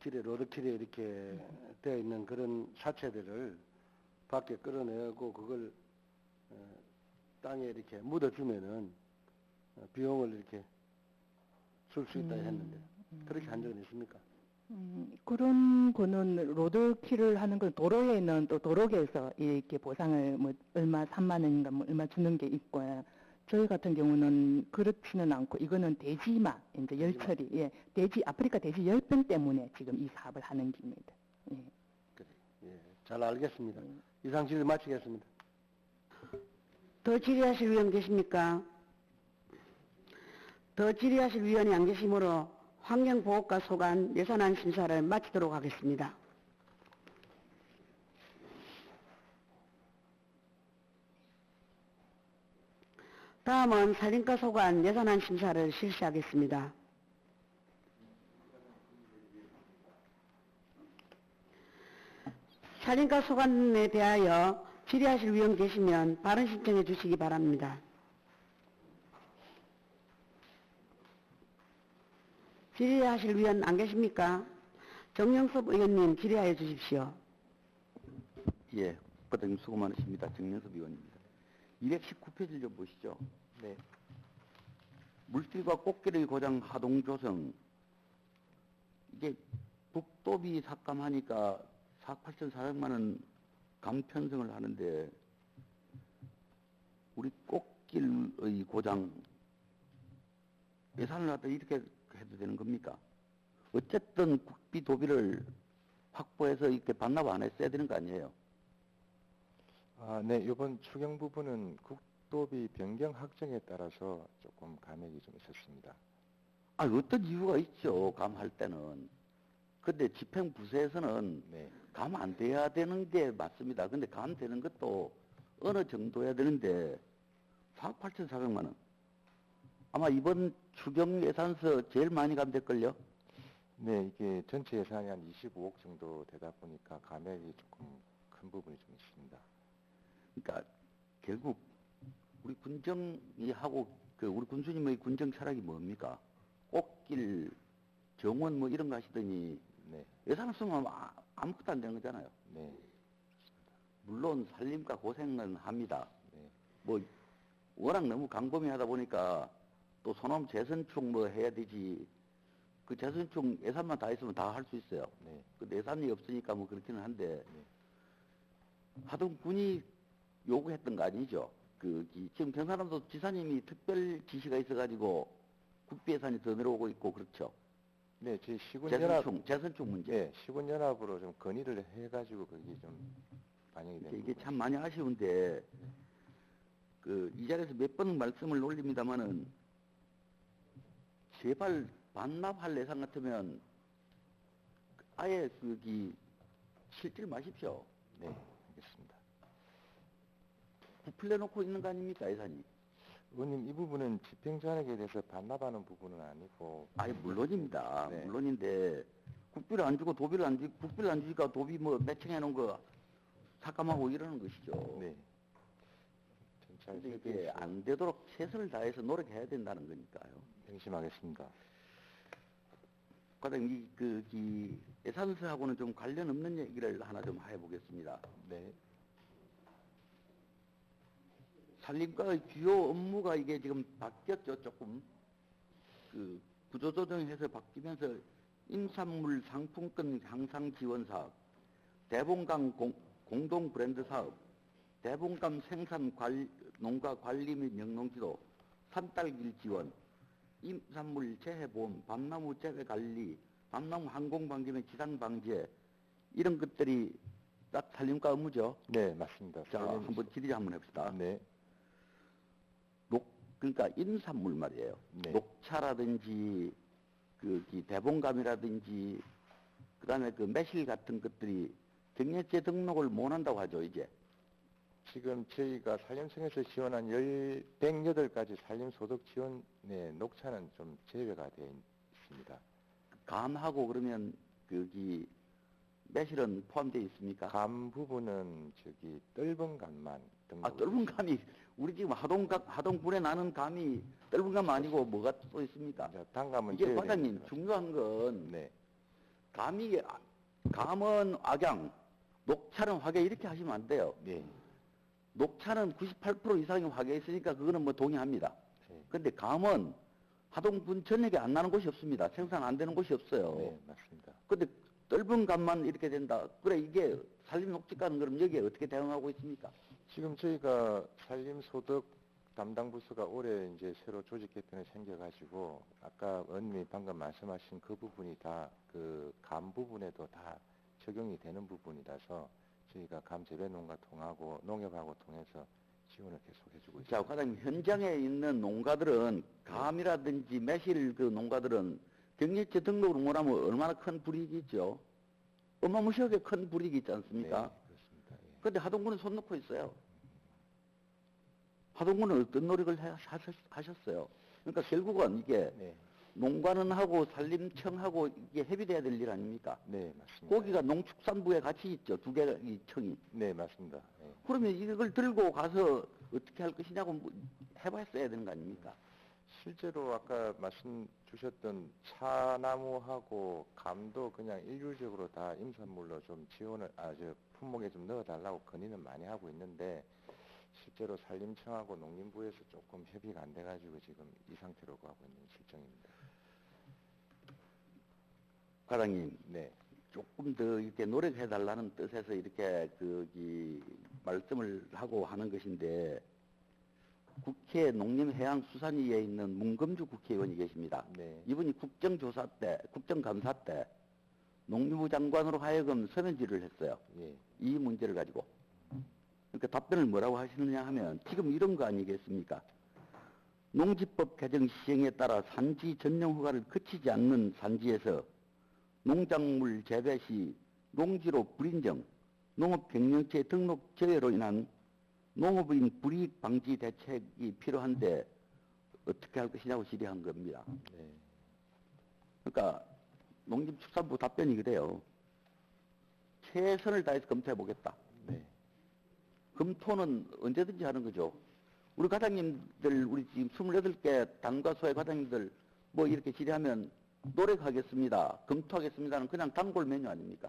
길에 로드킬에 이렇게 되어 있는 그런 사체들을 밖에 끌어내고 그걸 땅에 이렇게 묻어주면은 비용을 이렇게 줄 수 있다 했는데 그렇게 한 적은 있습니까? 그런 거는 로드킬을 하는 건 도로에 있는 또 도로계에서 이렇게 보상을 뭐 얼마 3만 원인가 뭐 얼마 주는 게 있고요. 저희 같은 경우는 그렇지는 않고 이거는 대지마 이제 열처리 예 대지 아프리카 대지 열병 때문에 지금 이 사업을 하는 겁니다. 예. 그래. 예, 잘 알겠습니다. 이상 질의 마치겠습니다. 더 질의하실 위원 계십니까? 더 질의하실 위원이 안 계시므로 환경보호과 소관 예산안 심사를 마치도록 하겠습니다. 다음은 산림과 소관 예산안 심사를 실시하겠습니다. 산림과 소관에 대하여 질의하실 위원 계시면 발언 신청해 주시기 바랍니다. 질의하실 위원 안 계십니까? 정영섭 의원님 질의하여 주십시오. 예, 국회의원님 수고 많으십니다. 정연섭 의원입니다. 219페이지를 좀 보시죠. 네. 물길과 꽃길의 고장 하동 조성. 이게 국도비 삭감하니까 4억 8,400만 원 감 편성을 하는데 우리 꽃길의 고장 예산을 갖다 이렇게 해도 되는 겁니까? 어쨌든 국비 도비를 확보해서 이렇게 반납 안 했어야 되는 거 아니에요? 네, 이번 추경 부분은 국도비 변경 확정에 따라서 조금 감액이 좀 있었습니다. 어떤 이유가 있죠, 감할 때는. 근데 집행부서에서는 네, 감 안 돼야 되는 게 맞습니다. 근데 감 되는 것도 어느 정도야 되는데 4억 8,400만 원. 아마 이번 추경 예산서 제일 많이 감될걸요? 네, 이게 전체 예산이 한 25억 정도 되다 보니까 감액이 조금 큰 부분이 좀 있습니다. 그러니까 결국 우리 군정이 하고 우리 군수님의 군정 철학이 뭡니까? 꽃길, 정원 뭐 이런 거 하시더니 네, 예산을 쓰면 아무것도 안 되는 거잖아요. 네, 물론 살림과 고생은 합니다. 네, 뭐 워낙 너무 광범위하다 보니까 또 소놈 재선축 뭐 해야 되지. 그 재선축 예산만 다 있으면 다 할 수 있어요. 네, 그 예산이 없으니까 뭐 그렇기는 한데 네. 하동 군이 요구했던 거 아니죠? 지금 경상남도 지사님이 특별 지시가 있어가지고 국비 예산이 더 내려오고 있고 그렇죠. 네, 저희 시군연합, 재선축 문제. 네, 시군연합으로 좀 건의를 해가지고 그게 좀 반영이 된 이게 부분이 참 많이 아쉬운데 이 자리에서 몇 번 말씀을 올립니다마는 제발 반납할 예산 같으면 아예 실질 마십시오. 네, 알겠습니다. 부풀려 놓고 있는 거 아닙니까 예산이? 의원님, 이 부분은 집행전액에 대해서 반납하는 부분은 아니고. 아니 물론입니다. 네. 물론인데 국비를 안 주고 도비를 안 주고 국비를 안 주니까 도비 뭐 매칭해 놓은 거 삭감하고 이러는 것이죠. 네. 근데 이게 안 되도록 최선을 다해서 노력해야 된다는 거니까요. 명심하겠습니다. 과장님 이 예산서하고는 좀 관련 없는 얘기를 하나 좀 해보겠습니다. 네. 산림과의 주요 업무가 이게 지금 바뀌었죠, 조금. 그 구조조정해서 바뀌면서 임산물 상품권 향상 지원 사업, 대봉감 공동 브랜드 사업, 대봉감 생산 농가 관리 및 영농지도, 산딸길 지원, 임산물 재해보험, 밤나무 재배 관리, 밤나무 항공 방지 및 지상 방제, 이런 것들이 딱 산림과 업무죠. 네, 맞습니다. 자, 한번 질의 한번 해봅시다. 네. 그러니까 임산물 말이에요. 네. 녹차라든지 대봉감이라든지 그다음에 그 매실 같은 것들이 경매제 등록을 못 한다고 하죠, 이제. 지금 저희가 산림청에서 지원한 108가지 산림소득 지원에 녹차는 좀 제외가 되어 있습니다. 감하고 그러면 매실은 포함되어 있습니까? 감 부분은 떫은 감만 등록. 떫은 감이 우리 지금 하동군에 나는 감이 떫은 감 아니고 뭐가 또 있습니까? 단감은 이게 제외됩니다. 과장님 중요한 건 네. 감은 악양, 녹차는 화계 이렇게 하시면 안 돼요. 네. 녹차는 98% 이상이 화계에 있으니까 그거는 뭐 동의합니다. 네. 근데 감은 하동군 전역에 안 나는 곳이 없습니다. 생산 안 되는 곳이 없어요. 네, 맞습니다. 근데 떫은 감만 이렇게 된다. 그래, 이게 산림녹지과는 그럼 여기에 어떻게 대응하고 있습니까? 지금 저희가 산림소득 담당 부서가 올해 이제 새로 조직 개편이 생겨가지고 아까 의원님이 방금 말씀하신 그 부분이 다 그 감 부분에도 다 적용이 되는 부분이라서 저희가 감 재배 농가 통하고 농협하고 통해서 지원을 계속 해주고 있습니다. 자, 과장님, 현장에 있는 농가들은 감이라든지 매실 그 농가들은 경매체 등록을 못하면 얼마나 큰 불이익이 있죠? 어마무시하게 큰 불이익이 있지 않습니까? 네, 그렇습니다. 예. 근데 하동군은 손 놓고 있어요. 하동군은 어떤 노력을 하셨어요? 그러니까 결국은 이게 네, 농가는 하고 산림청하고 이게 협의돼야 될 일 아닙니까? 네, 맞습니다. 거기가 농축산부에 같이 있죠. 두 개의 청이. 네, 맞습니다. 예. 그러면 이걸 들고 가서 어떻게 할 것이냐고 해봤어야 되는 거 아닙니까? 실제로 아까 말씀 주셨던 차나무하고 감도 그냥 일률적으로 다 임산물로 좀 지원을, 품목에 좀 넣어달라고 건의는 많이 하고 있는데, 실제로 산림청하고 농림부에서 조금 협의가 안 돼가지고 지금 이 상태로 가고 있는 실정입니다. 과장님, 네, 조금 더 이렇게 노력해달라는 뜻에서 이렇게 말씀을 하고 하는 것인데, 국회 농림해양수산위에 있는 문금주 국회의원이 계십니다. 네, 이분이 국정감사 때 농림부 장관으로 하여금 서면지를 했어요. 예, 이 문제를 가지고. 그러니까 답변을 뭐라고 하시느냐 하면 지금 이런 거 아니겠습니까? 농지법 개정 시행에 따라 산지 전용 허가를 거치지 않는 산지에서 농작물 재배 시 농지로 불인정, 농업경영체 등록 제외로 인한 농업인 불이익 방지 대책이 필요한데 어떻게 할 것이냐고 질의한 겁니다. 네, 그러니까 농림축산부 답변이 그래요. 최선을 다해서 검토해 보겠다. 네, 검토는 언제든지 하는 거죠. 우리 과장님들, 우리 지금 28개 당과 소의 과장님들 뭐 이렇게 질의하면 노력하겠습니다, 검토하겠습니다는 그냥 단골 메뉴 아닙니까?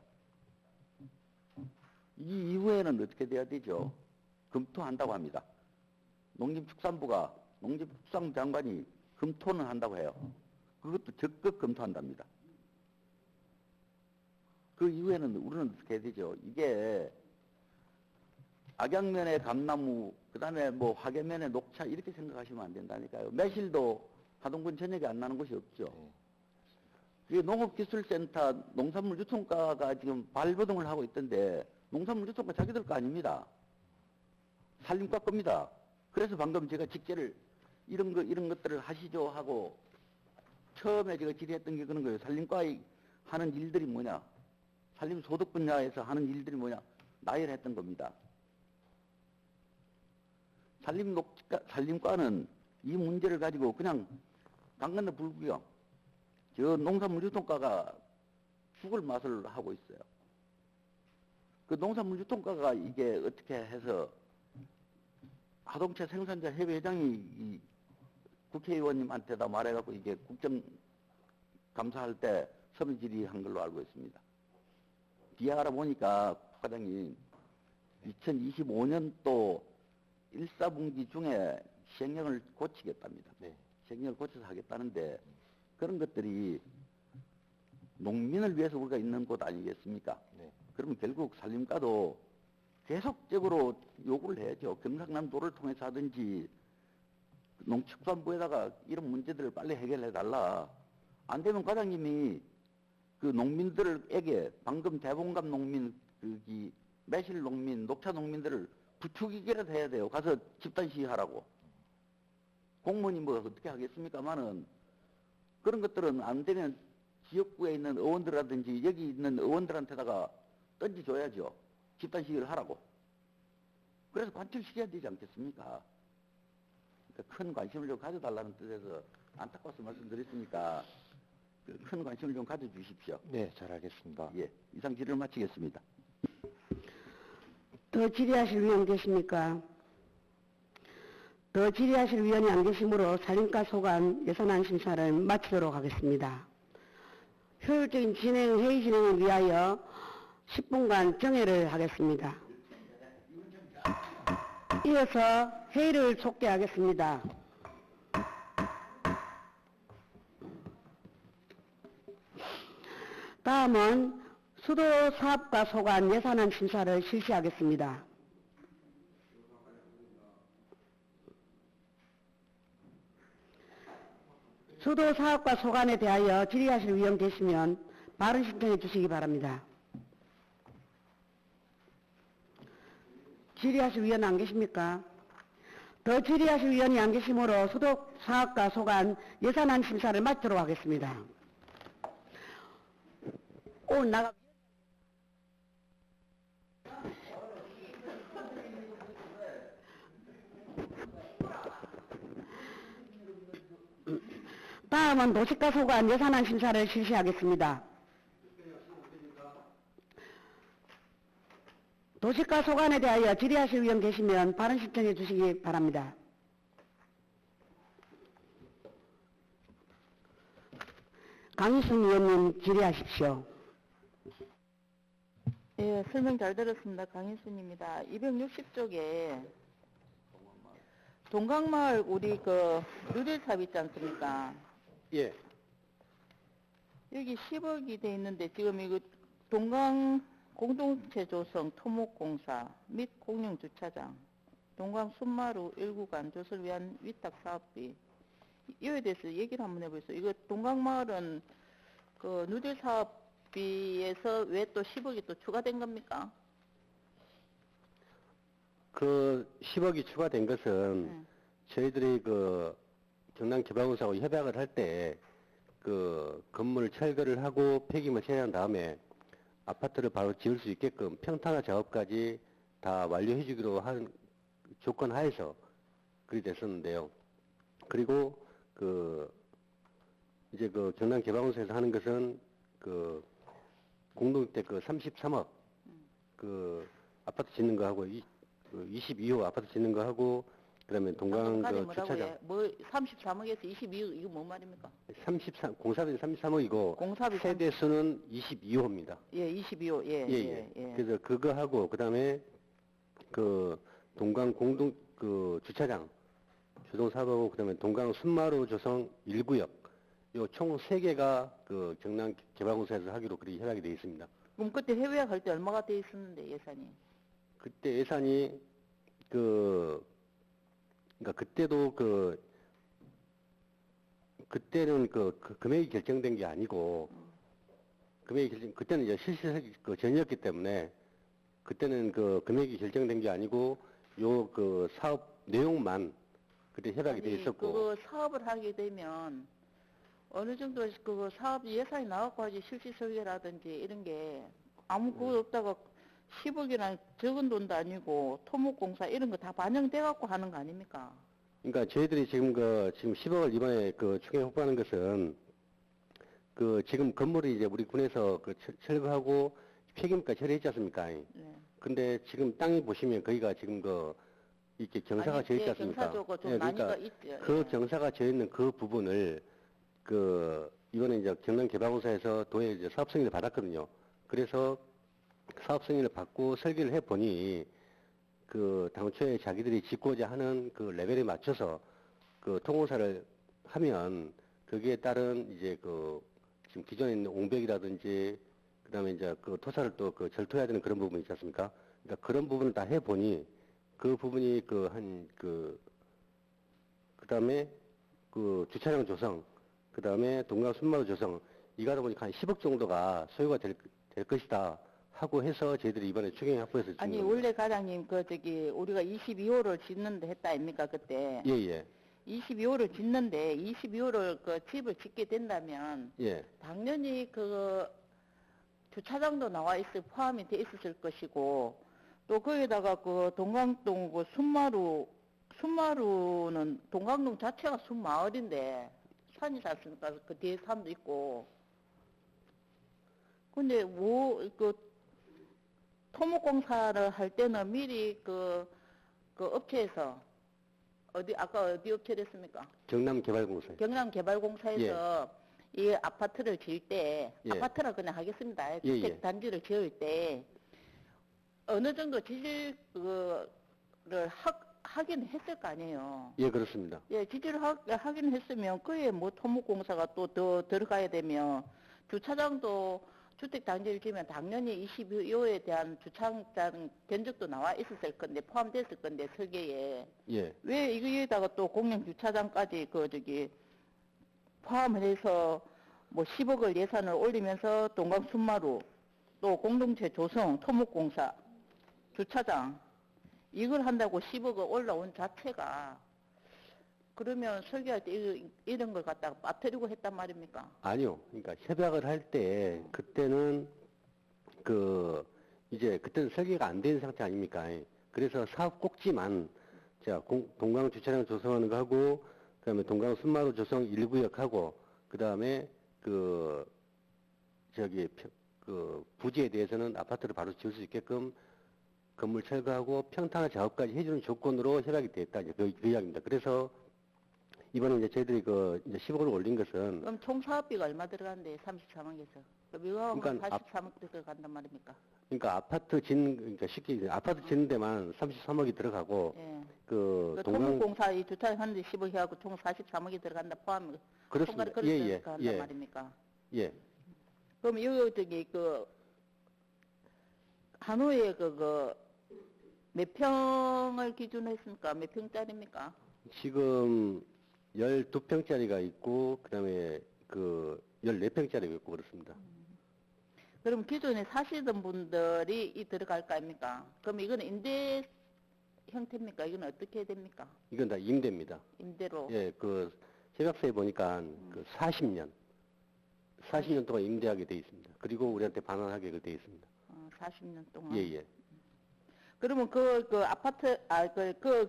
이 이후에는 어떻게 돼야 되죠? 검토한다고 합니다. 농림축산부가, 농림축산장관이 검토는 한다고 해요. 그것도 적극 검토한답니다. 그 이후에는 우리는 어떻게 해야 되죠? 이게 악양면에 감나무, 그 다음에 뭐 화계면에 녹차 이렇게 생각하시면 안 된다니까요. 매실도 하동군 전역에 안 나는 곳이 없죠. 네. 이게 농업기술센터 농산물 유통과가 지금 발버둥을 하고 있던데 농산물 유통과 자기들 거 아닙니다. 산림과 겁니다. 그래서 방금 제가 직제를 이런 것들을 하시죠 하고 처음에 제가 질의했던 게 그런 거예요. 산림과 하는 일들이 뭐냐, 산림 소득 분야에서 하는 일들이 뭐냐 나열했던 겁니다. 산림과는 이 문제를 가지고 그냥 강 건너 불구경, 저 농산물 유통과가 죽을 맛을 하고 있어요. 그 농산물 유통과가 이게 어떻게 해서 하동체 생산자 협의회장이 이 국회의원님한테다 말해갖고 이게 국정감사할 때 서면 질의한 걸로 알고 있습니다. 뒤에 알아보니까 과장님 2025년도 1, 4분기 중에 시행령을 고치겠답니다. 네. 시행령을 고쳐서 하겠다는데 그런 것들이 농민을 위해서 우리가 있는 곳 아니겠습니까? 네. 그러면 결국 산림과도 계속적으로 요구를 해야죠. 경상남도를 통해서 하든지 농축산부에다가 이런 문제들을 빨리 해결해달라. 안 되면 과장님이 그 농민들에게 방금 대봉감 농민, 매실 농민, 녹차 농민들을 부추기기라도 해야 돼요. 가서 집단 시위하라고. 공무원이 뭐 어떻게 하겠습니까만은 그런 것들은 안 되면 지역구에 있는 의원들이라든지 여기 있는 의원들한테다가 던지줘야죠. 집단 시위를 하라고. 그래서 관철시켜야 되지 않겠습니까? 그러니까 큰 관심을 좀 가져달라는 뜻에서 안타까워서 말씀드렸으니까 그 큰 관심을 좀 가져주십시오. 네, 잘 알겠습니다. 예, 이상 질의를 마치겠습니다. 더 질의하실 위원 계십니까? 더 질의하실 위원이 안 계시므로 산림과 소관 예산안 심사를 마치도록 하겠습니다. 효율적인 회의 진행을 위하여 10분간 정회를 하겠습니다. 이어서 회의를 속개하겠습니다. 다음은 수도사업과 소관 예산안 심사를 실시하겠습니다. 수도사업과 소관에 대하여 질의하실 위원 계시면 발언 신청해 주시기 바랍니다. 질의하실 위원 안 계십니까? 더 질의하실 위원이 안 계시므로 수도사업과 소관 예산안 심사를 마치도록 하겠습니다. 오늘 나가 다음은 도시가 소관 예산안 심사를 실시하겠습니다. 도시가 소관에 대하여 질의하실 위원 계시면 발언 신청해 주시기 바랍니다. 강희순 의원님 질의하십시오. 예, 설명 잘 들었습니다. 강인순입니다. 260쪽에 동강마을 우리 그 누릴삽 있지 않습니까? 예. 여기 10억이 돼 있는데 지금 이거 동강 공동체 조성 토목공사 및 공영 주차장, 동강 순마루 1구간 조성을 위한 위탁 사업비 이거에 대해서 얘기를 한번 해보겠어요. 이거 동강마을은 그 누릴 사업비에서 왜 또 10억이 또 추가된 겁니까? 그 10억이 추가된 것은 저희들이 그 경남개발공사하고 협약을 할 때 그 건물 철거를 하고 폐기물 처리한 다음에 아파트를 바로 지을 수 있게끔 평탄화 작업까지 다 완료해 주기로 한 조건 하에서 그리 됐었는데요. 그리고 그 이제 그 경남개발공사에서 하는 것은 그 공동주택 그 33억 그 아파트 짓는 거 하고 22호 아파트 짓는 거 하고 그다음에 동강 그 주차장 뭐 33억에서 22억 이거 뭔 말입니까? 33 공사비는 33억이고 공사비 세대 수는 22호입니다. 예, 22호. 예. 그래서 그거 하고 그다음에 그 동강 공동 그 주차장 조성 사업하고 그다음에 동강 순마루 조성 1구역 요 총 3개가 그 경남개발공사에서 하기로 그렇게 협약이 되어 있습니다. 그럼 그때 해외학 할 때 얼마가 돼 있었는데 예산이? 그때 예산이 그러니까 그때도 그때는 그 금액이 결정된 게 아니고 그때는 이제 실시 그 전이었기 때문에 그때는 그 금액이 결정된 게 아니고 요 그 사업 내용만 그때 협약이 돼 있었고 그거 사업을 하게 되면 어느 정도 그 사업 예산이 나왔고 하지 실시 설계라든지 이런 게 아무 그거 없다가 10억이나 적은 돈도 아니고 토목공사 이런 거 다 반영돼 갖고 하는 거 아닙니까? 그러니까 저희들이 지금 10억을 이번에 그 추경에 확보하는 것은 그 지금 건물이 이제 우리 군에서 그 철거하고 폐기물까지 처리했지 않습니까? 네. 근데 지금 땅이 보시면 거기가 지금 이렇게 경사가 져 있지 않습니까? 경사조가 좀 그러니까 난이가 있죠. 그 경사가 져 있는 그 부분을 이번에 이제 경남개발공사에서 도에 이제 사업 승인을 받았거든요. 그래서 사업 승인을 받고 설계를 해 보니 그 당초에 자기들이 짓고자 하는 그 레벨에 맞춰서 그 통공사를 하면 거기에 따른 이제 그 지금 기존에 있는 옹벽이라든지 그다음에 이제 그 토사를 또 그 절토해야 되는 그런 부분이 있지 않습니까? 그러니까 그런 부분을 다 해보니 그 부분이 그다음에 그 주차장 조성, 그다음에 동강 순마루 조성 이거다 보니까 한 10억 정도가 소요가 될 것이다 하고 해서 저희들이 이번에 추경 확보해서 지금 아니 원래 과장님 우리가 22호를 짓는데 했다 아닙니까 그때? 예예 22호를 짓는데 22호를 그 집을 짓게 된다면 예. 당연히 그 주차장도 나와 있을 포함이 돼 있었을 것이고 또 거기다가 그 동강동 그 순마루는 동강동 자체가 순마을인데 산이지 않습니까? 그 뒤에 산도 있고 근데 그 토목공사를 할 때는 미리 그 업체에서 아까 어디 업체랬습니까? 경남개발공사. 경남개발공사에서 이 아파트를 지을 때 예. 아파트라 그냥 하겠습니다. 예, 예. 주택 단지를 지을 때 어느 정도 지질을 하긴 했을 거 아니에요. 예, 그렇습니다. 예, 지질을 하긴 했으면 그에 뭐 토목공사가 또 더 들어가야 되면 주차장도 주택 단지를 지으면 당연히 22호에 대한 주차장 견적도 나와 있었을 건데 포함됐을 건데 설계에 예. 왜 이거에다가 또 공영 주차장까지 포함을 해서 뭐 10억을 예산을 올리면서 동강 순마루 또 공동체 조성 토목공사 주차장 이걸 한다고 10억을 올라온 자체가 그러면 설계할 때 이런 걸 갖다가 빠뜨리고 했단 말입니까? 아니요. 그러니까 협약을 할 때 그때는 그때는 설계가 안 된 상태 아닙니까? 그래서 사업 꼭지만 자 동강 주차장 조성하는 거 하고 그다음에 동강 순마루 조성 1구역 하고 그다음에 부지에 대해서는 아파트를 바로 지을 수 있게끔 건물 철거하고 평탄화 작업까지 해주는 조건으로 협약이 됐다. 이제 그 이야기입니다. 그래서 이번에 이제 저희들이 이제 10억을 올린 것은 그럼 총 사업비가 얼마 들어간대? 34억에서. 그럼 이거 그러니까 83억 들어간단 말입니까? 그러니까 그러니까 쉽게 얘기해 아파트 짓는 데만 33억이 들어가고 예. 그 토목공사 이 주차장 하는데 10억 해갖고 총 43억이 들어간다 포함. 그렇습니다. 총괄 들어간단 말입니까? 예. 그럼 이거 한우에 몇 평을 기준으로 했습니까? 몇 평짜리입니까? 지금 12평짜리가 있고 그다음에 14평짜리가 있고 그렇습니다. 그럼 기존에 사시던 분들이 들어갈 거 아닙니까? 그럼 이건 임대 형태입니까? 이건 어떻게 됩니까? 이건 다 임대입니다. 임대로. 예, 협약서에 보니까 40년 동안 임대하게 돼 있습니다. 그리고 우리한테 반환하게 돼 있습니다. 40년 동안. 예, 예. 그러면 아파트,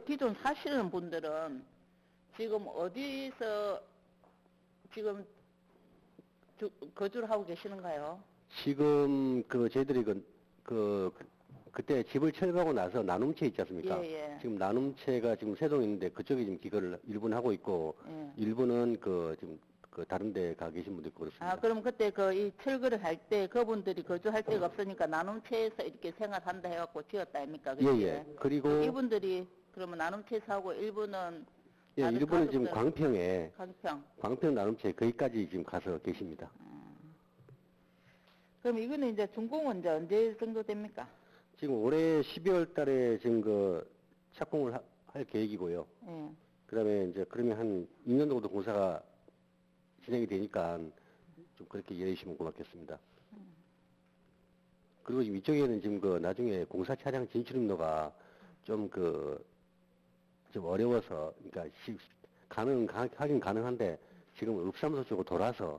기존 사시는 분들은 지금 어디서 지금 거주를 하고 계시는가요? 지금 저희들이 그때 집을 철거하고 나서 나눔체 있지 않습니까? 예, 예. 지금 나눔체가 지금 세동 있는데 그쪽에 지금 기거를 일부는 하고 있고 예. 일부는 지금 다른 데 가 계신 분도 있고 그렇습니다. 그럼 그때 이 철거를 할 때 그분들이 거주할 데가 없으니까 나눔체에서 이렇게 생활한다 해갖고 지었다 아닙니까? 예, 예. 그리고 이분들이 그러면 나눔체에서 하고 일부는 예, 다른 일부는 지금 가족들- 광평 강평. 나눔체 거기까지 지금 가서 계십니다. 그럼 이거는 이제 준공은 이제 언제 정도 됩니까? 지금 올해 12월 달에 지금 착공을 할 계획이고요. 예. 그다음에 이제 그러면 한 2년 정도 공사가 진행이 되니까 좀 그렇게 이해해 주시면 고맙겠습니다. 그리고 지금 이쪽에는 지금 나중에 공사 차량 진출입로가 좀 좀 어려워서 그러니까 하긴 가능한데 지금 읍사무소 쪽으로 돌아서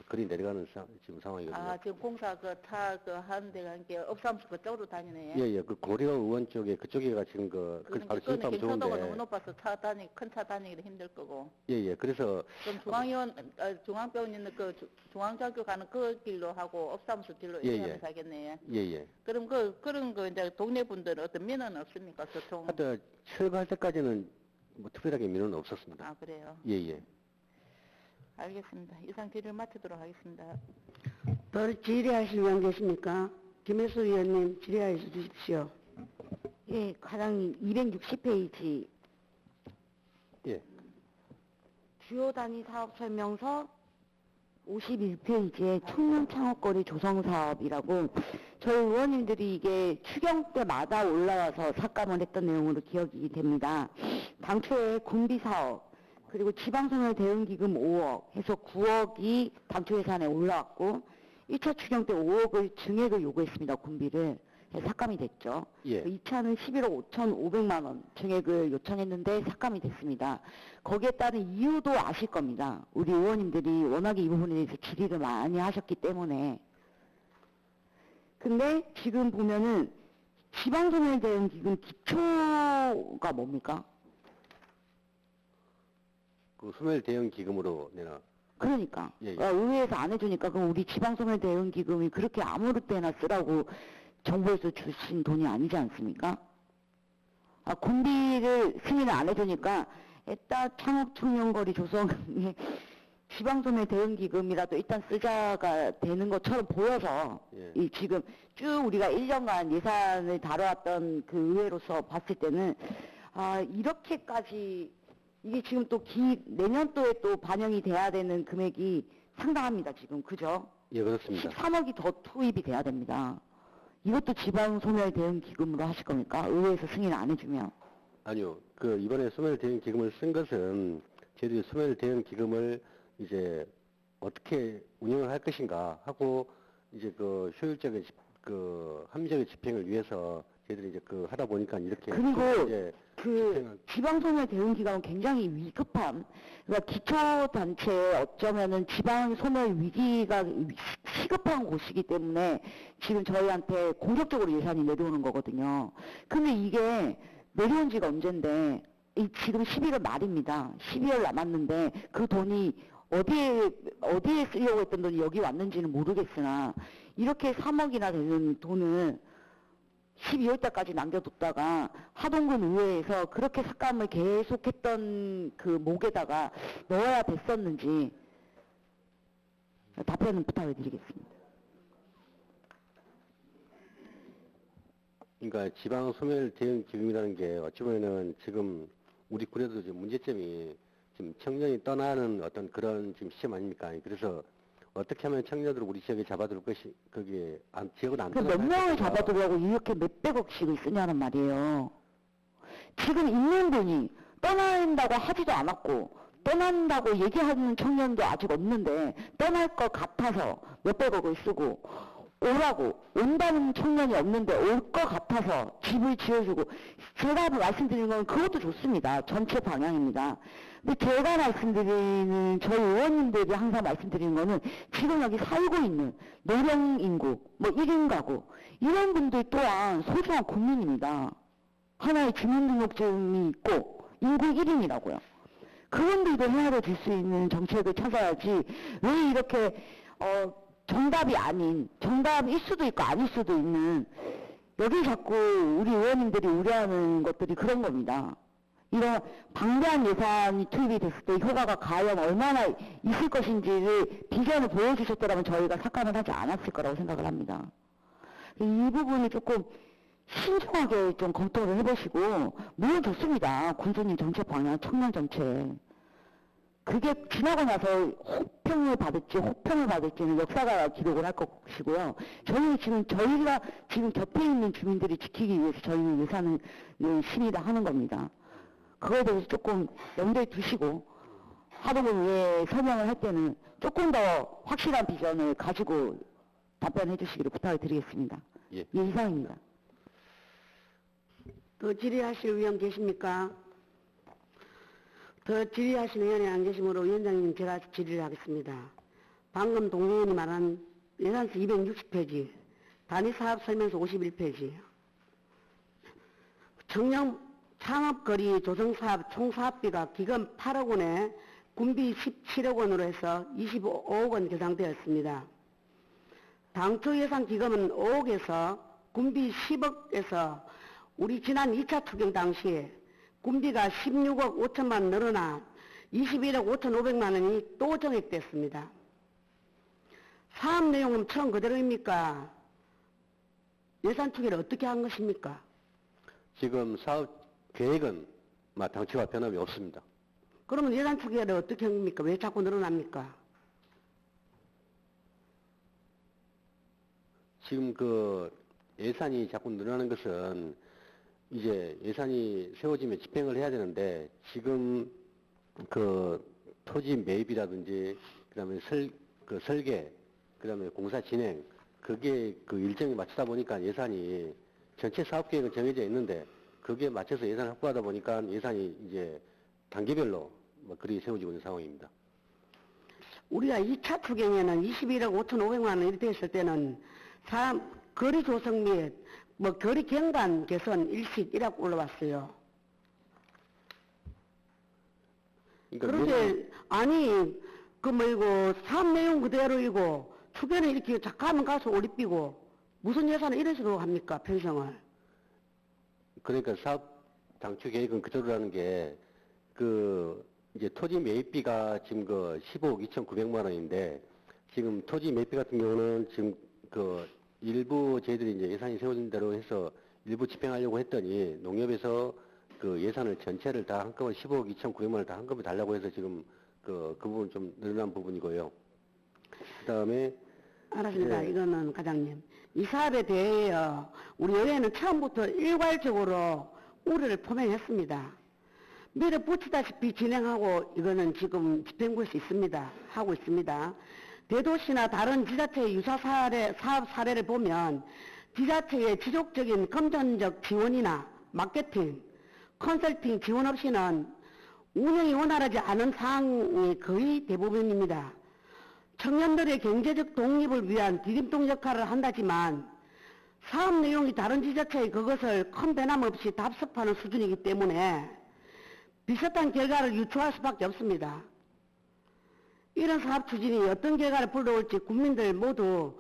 그리 내려가는 지금 상황이거든요. 지금 공사 차 하는 데가 이게 업사무소 그쪽으로 다니네. 예, 고려 의원 쪽에 그쪽에가 지금 그러니까 바로 그거는 진입하면 경사도가 너무 좋은데. 높아서 큰 차 다니기도 힘들 거고. 예, 그래서 그럼 중앙병원 있는 중앙대학교 가는 그 길로 하고 업사무소 길로 예, 이동하면 예. 되겠네. 예. 그럼 그런 거 이제 동네 분들은 어떤 민원은 없습니까? 교통. 하여튼 철거할 때까지는 뭐 특별하게 민원은 없었습니다. 그래요. 예. 알겠습니다. 이상 질의를 마치도록 하겠습니다. 더 질의하실 분 계십니까? 김혜수 의원님 질의하여 주십시오. 예, 과장님 260페이지 예. 주요 단위 사업 설명서 51페이지에 청년 창업거리 조성 사업이라고 저희 의원님들이 이게 추경 때마다 올라와서 삭감을 했던 내용으로 기억이 됩니다. 당초에 군비 사업 그리고 지방소멸 대응기금 5억 해서 9억이 당초 예산에 올라왔고 1차 추경 때 5억을 증액을 요구했습니다. 군비를. 삭감이 됐죠. 예. 2차는 11억 5,500만 원 증액을 요청했는데 삭감이 됐습니다. 거기에 따른 이유도 아실 겁니다. 우리 의원님들이 워낙에 이 부분에 대해서 질의를 많이 하셨기 때문에. 근데 지금 보면은 지방소멸 대응 기금 기초가 뭡니까? 그 소멸 대응 기금으로 내나. 그러니까 예, 예. 의회에서 안 해주니까 그럼 우리 지방소멸 대응 기금이 그렇게 아무렇 때나 쓰라고 정부에서 주신 돈이 아니지 않습니까? 군비를 승인을 안 해주니까 일단 창업 청년거리 조성에 지방소멸 대응기금이라도 일단 쓰자가 되는 것처럼 보여서 예. 이 지금 쭉 우리가 1년간 예산을 다뤄왔던 그 의회로서 봤을 때는 이렇게까지 이게 지금 또 내년도에 또 반영이 돼야 되는 금액이 상당합니다. 지금 그죠? 예, 그렇습니다. 13억이 더 투입이 돼야 됩니다. 이것도 지방소멸 대응 기금으로 하실 겁니까? 의회에서 승인 안 해주면. 아니요. 그 이번에 소멸 대응 기금을 쓴 것은 저희들이 소멸 대응 기금을 이제 어떻게 운영을 할 것인가 하고 이제 그 효율적인 그 합리적인 집행을 위해서 저희들이 이제 그 하다 보니까 이렇게 그리고 이제 그 지방소멸 대응 기간은 굉장히 위급한, 그러니까 기초단체에 어쩌면은 지방소멸 위기가 시급한 곳이기 때문에 지금 저희한테 공격적으로 예산이 내려오는 거거든요. 근데 이게 내려온 지가 언젠데 지금 11월 말입니다. 12월 남았는데 그 돈이 어디에 쓰려고 했던 돈이 여기 왔는지는 모르겠으나 이렇게 3억이나 되는 돈을 12월 달까지 남겨뒀다가 하동군 의회에서 그렇게 삭감을 계속했던 그 목에다가 넣어야 됐었는지 답변을 부탁을 드리겠습니다. 그러니까 지방 소멸 대응 기금이라는 게 어찌 보면은 지금 우리 군에도 지금 문제점이 지금 청년이 떠나는 어떤 그런 지금 시점 아닙니까? 그래서 어떻게 하면 청년들을 우리 지역에 잡아둘 것이 거기에 지역은 안 몇 명을 잡아두려고 이렇게 몇백억씩을 쓰냐는 말이에요. 지금 있는 분이 떠난다고 하지도 않았고 떠난다고 얘기하는 청년도 아직 없는데 떠날 것 같아서 몇백억을 쓰고 온다는 청년이 없는데 올 것 같아서 집을 지어주고 제가 말씀드리는 건 그것도 좋습니다. 전체 방향입니다. 근데 제가 말씀드리는 저희 의원님들이 항상 말씀드리는 거는 지금 여기 살고 있는 노령 인구, 1인 가구 이런 분들 또한 소중한 국민입니다. 하나의 주민등록증이 있고 인구 1인이라고요. 그분들도 헤아려 줄 수 있는 정책을 찾아야지 왜 이렇게 정답이 아닌, 정답일 수도 있고 아닐 수도 있는, 여기 자꾸 우리 의원님들이 우려하는 것들이 그런 겁니다. 이런 방대한 예산이 투입이 됐을 때 효과가 과연 얼마나 있을 것인지를 비전을 보여주셨더라면 저희가 삭감을 하지 않았을 거라고 생각을 합니다. 이 부분을 조금 신중하게 좀 검토를 해보시고, 물론 좋습니다. 군수님 정책 방향, 청년 정책. 그게 지나고 나서 호평을 받을지는 역사가 기록을 할 것이고요. 저희가 지금 곁에 있는 주민들이 지키기 위해서 저희는 예산을 심의를 하는 겁니다. 그거에 대해서 조금 염두에 두시고 하동을 위해 설명을 할 때는 조금 더 확실한 비전을 가지고 답변해 주시기를 부탁을 드리겠습니다. 예. 이상입니다. 더 질의하실 의원 계십니까? 더 질의하실 의원이 안 계시므로 위원장님 제가 질의를 하겠습니다. 방금 동의원이 말한 예산서 260페이지, 단위사업 설명서 51페이지, 청년 창업거리 조성사업 총사업비가 기금 8억 원에 군비 17억 원으로 해서 25억 원 계상되었습니다. 당초 예산 기금은 5억에서 군비 10억에서 우리 지난 2차 추경 당시에 군비가 16억 5천만 원 늘어나 21억 5,500만 원이 또 정액됐습니다. 사업 내용은 처음 그대로입니까? 예산 추계를 어떻게 한 것입니까? 지금 사업 계획은 당초와 변함이 없습니다. 그러면 예산 추계를 어떻게 합니까? 왜 자꾸 늘어납니까? 지금 그 예산이 자꾸 늘어나는 것은 이제 예산이 세워지면 집행을 해야 되는데 지금 그 토지 매입이라든지 그다음에 설계 그다음에 공사 진행 그게 그 일정에 맞추다 보니까 예산이 전체 사업 계획은 정해져 있는데 그게 맞춰서 예산을 확보하다 보니까 예산이 이제 단계별로 그리 세워지고 있는 상황입니다. 우리가 2차 추경에는 21억 5,500만 원 이렇게 됐을 때는 거리 조성 및 거리 경관 개선 일식 이라고 올라왔어요. 그런데 아니 이거 사업 내용 그대로이고 추경은 이렇게 가면 가서 올리삐고 무슨 예산을 이런 식으로 합니까 편성을? 그러니까 사업 당초 계획은 그대로라는 게 이제 토지 매입비가 지금 15억 2,900만 원인데 지금 토지 매입비 같은 경우는 지금 일부 저희들이 이제 예산이 세워진 대로 해서 일부 집행하려고 했더니 농협에서 그 예산을 전체를 다 한꺼번에 15억 2,900만 원을 다 한꺼번에 달라고 해서 지금 그 부분 좀 늘어난 부분이고요. 그다음에 알았습니다. 이거는 과장님. 이 사업에 대해 우리 의회는 처음부터 일괄적으로 우려를 표명했습니다. 밀어붙이다시피 진행하고 이거는 지금 집행부에서 하고 있습니다. 대도시나 다른 지자체의 유사 사업 사례를 보면 지자체의 지속적인 금전적 지원이나 마케팅, 컨설팅 지원 없이는 운영이 원활하지 않은 사항이 거의 대부분입니다. 청년들의 경제적 독립을 위한 디딤돌 역할을 한다지만 사업 내용이 다른 지자체의 그것을 큰 변함 없이 답습하는 수준이기 때문에 비슷한 결과를 유추할 수밖에 없습니다. 이런 사업 추진이 어떤 결과를 불러올지 국민들 모두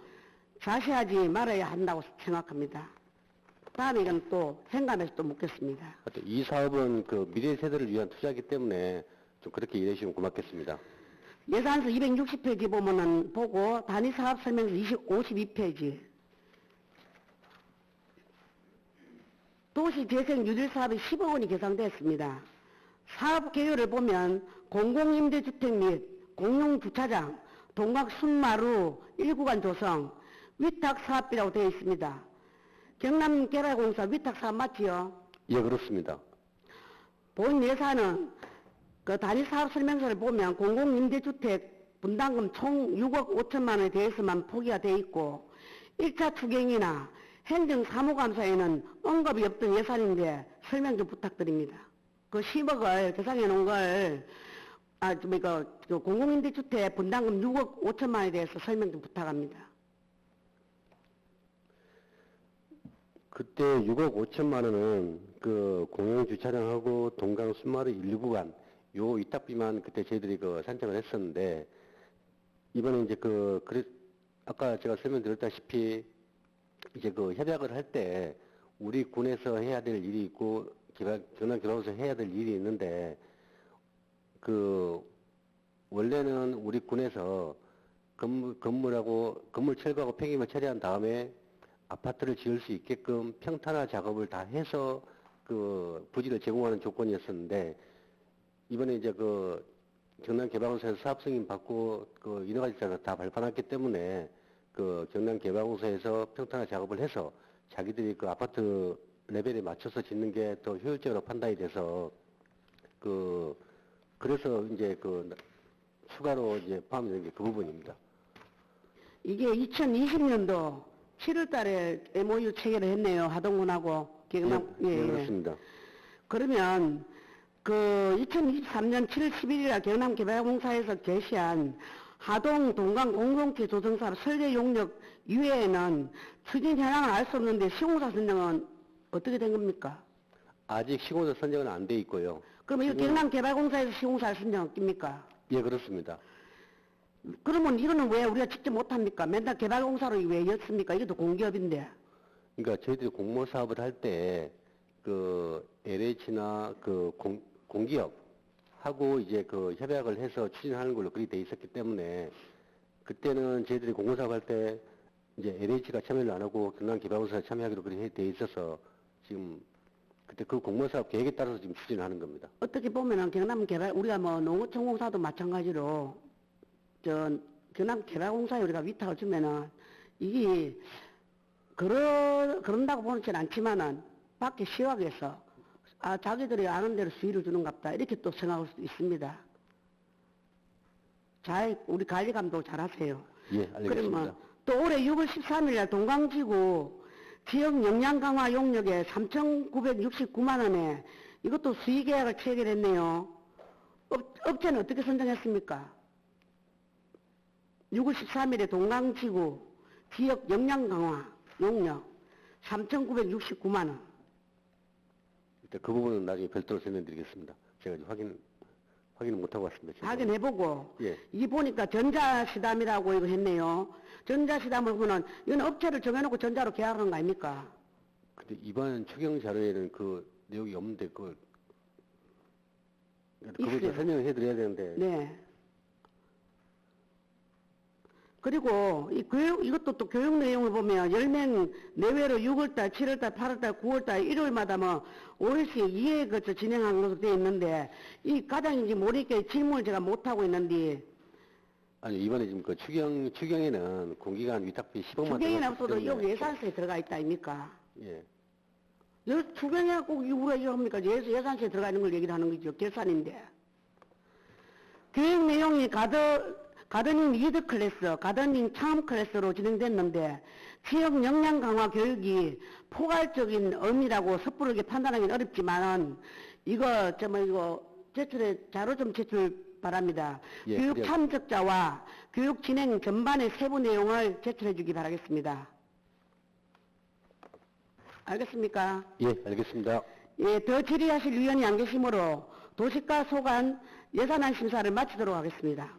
자세하지 말아야 한다고 생각합니다. 다음에 이건 또 생각해서 또 묻겠습니다. 이 사업은 미래 세대를 위한 투자이기 때문에 좀 그렇게 이해해 주시면 고맙겠습니다. 예산서 260페이지 보고 단위 사업 설명서 52페이지 도시재생 유질 사업이 10억 원이 계산됐습니다. 사업 개요를 보면 공공임대주택 및 공용주차장, 동각 순마루 1구간 조성, 위탁사업비라고 되어 있습니다. 경남개발공사 위탁사업 맞지요? 예, 그렇습니다. 본 예산은 단위 사업 설명서를 보면 공공임대주택 분담금 총 6억 5천만 원에 대해서만 포기가 되어 있고 1차 추경이나 행정사무감사에는 언급이 없던 예산인데 설명 좀 부탁드립니다. 그 10억을 계산해 놓은 걸 공공임대주택 분담금 6억 5천만 원에 대해서 설명 좀 부탁합니다. 그때 6억 5천만 원은 공영주차장하고 동강 순마루 1구간 요 위탁비만 그때 저희들이 산정을 했었는데 이번에 이제 아까 제가 설명드렸다시피 이제 협약을 할 때 우리 군에서 해야 될 일이 있고 경남개발공사에서 해야 될 일이 있는데 원래는 우리 군에서 건물 철거하고 폐기물 처리한 다음에 아파트를 지을 수 있게끔 평탄화 작업을 다 해서 부지를 제공하는 조건이었었는데 이번에 이제 경남개발공사에서 사업 승인 받고 여러 가지 다 발판했기 때문에 경남개발공사에서 평탄화 작업을 해서 자기들이 아파트 레벨에 맞춰서 짓는 게 더 효율적으로 판단이 돼서 그래서 이제 추가로 이제 포함되는 게 그 부분입니다. 이게 2020년도 7월 달에 MOU 체결을 했네요. 하동군하고 경남. 예, 그렇습니다. 그러면 2023년 7월 11일에 경남개발공사에서 제시한 하동 동강 공동체 조성사업 설계 용역 이외에는 추진 현황을 알 수 없는데 시공사 선정은 어떻게 된 겁니까? 아직 시공사 선정은 안 돼 있고요. 그러면 이거 경남개발공사에서 시공사를 선정합니까? 예, 그렇습니다. 그러면 이거는 왜 우리가 직접 못합니까? 맨날 개발공사로 왜 였습니까? 이것도 공기업인데. 그러니까 저희들이 공모 사업을 할 때 LH나 공기업하고 이제 협약을 해서 추진하는 걸로 그렇게 돼 있었기 때문에 그때는 저희들이 공모 사업 할 때 이제 LH가 참여를 안 하고 경남개발공사가 참여하기로 그렇게 돼 있어서 지금 그때 그 공무원 사업 계획에 따라서 지금 추진하는 겁니다. 어떻게 보면은 경남 개발, 우리가 뭐 농어촌공사도 마찬가지로, 경남 개발공사에 우리가 위탁을 주면은, 이게, 그런다고 보는 않지만은, 밖에 시각에서, 자기들이 아는 대로 수위를 주는갑다. 이렇게 또 생각할 수도 있습니다. 우리 관리감독 잘 하세요. 예, 알겠습니다. 그러면 또 올해 6월 13일 날 동강지구 지역 역량 강화 용역에 3,969만 원에 이것도 수의 계약을 체결했네요. 업체는 어떻게 선정했습니까? 6월 13일에 동강지구 지역 역량 강화 용역 3,969만 원. 일단 그 부분은 나중에 별도로 설명드리겠습니다. 제가 지금 확인을 못하고 왔습니다. 지금. 확인해보고, 예. 이게 보니까 전자시담이라고 이거 했네요. 전자시담을 보면, 이건 업체를 정해놓고 전자로 계약한 거 아닙니까? 근데 이번 추경 자료에는 그 내용이 없는데, 그걸 있어요. 설명을 해드려야 되는데. 네. 그리고 이것도 또 교육 내용을 보면 10명 내외로 6월달, 7월달, 8월달, 9월달, 일요일마다 뭐 5일씩 2회 거쳐 진행한 것으로 되어 있는데 이 과장인지 모르니까 질문을 제가 못하고 있는데 아니, 이번에 지금 그 추경에는 공기관 위탁비 10억만 원. 추경이 없어도 여기 예산서에 들어가 있다 아닙니까? 예. 추경이 꼭 우리가 이거 합니까? 예산서에 들어가 있는 걸 얘기를 하는 거죠. 결산인데. 교육 내용이 가더닝 리드 클래스, 가더닝 창업 클래스로 진행됐는데 지역 역량 강화 교육이 포괄적인 의미라고 섣부르게 판단하기는 어렵지만은 이거 자료 좀 제출 바랍니다. 예, 교육 그래요. 참석자와 교육 진행 전반의 세부 내용을 제출해 주기 바라겠습니다. 알겠습니까? 예, 알겠습니다. 예, 더 질의하실 위원이 안 계시므로 도시가 소관 예산안 심사를 마치도록 하겠습니다.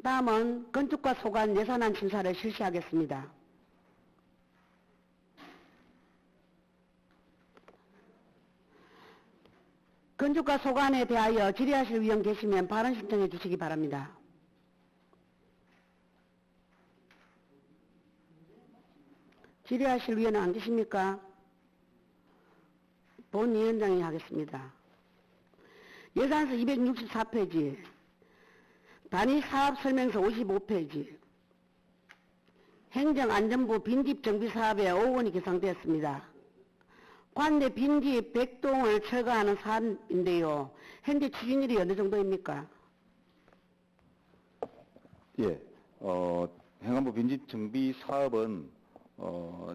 다음은 건축과 소관 예산안 심사를 실시하겠습니다. 건축과 소관에 대하여 질의하실 위원 계시면 발언 신청해 주시기 바랍니다. 질의하실 위원은 안 계십니까? 본 위원장이 하겠습니다. 예산서 264페이지, 단위 사업 설명서 55페이지, 행정안전부 빈집 정비 사업에 5억 원이 계상되었습니다. 관내 빈집 100동을 철거하는 사업인데요. 현재 추진일이 어느 정도입니까? 예, 행안부 빈집 정비 사업은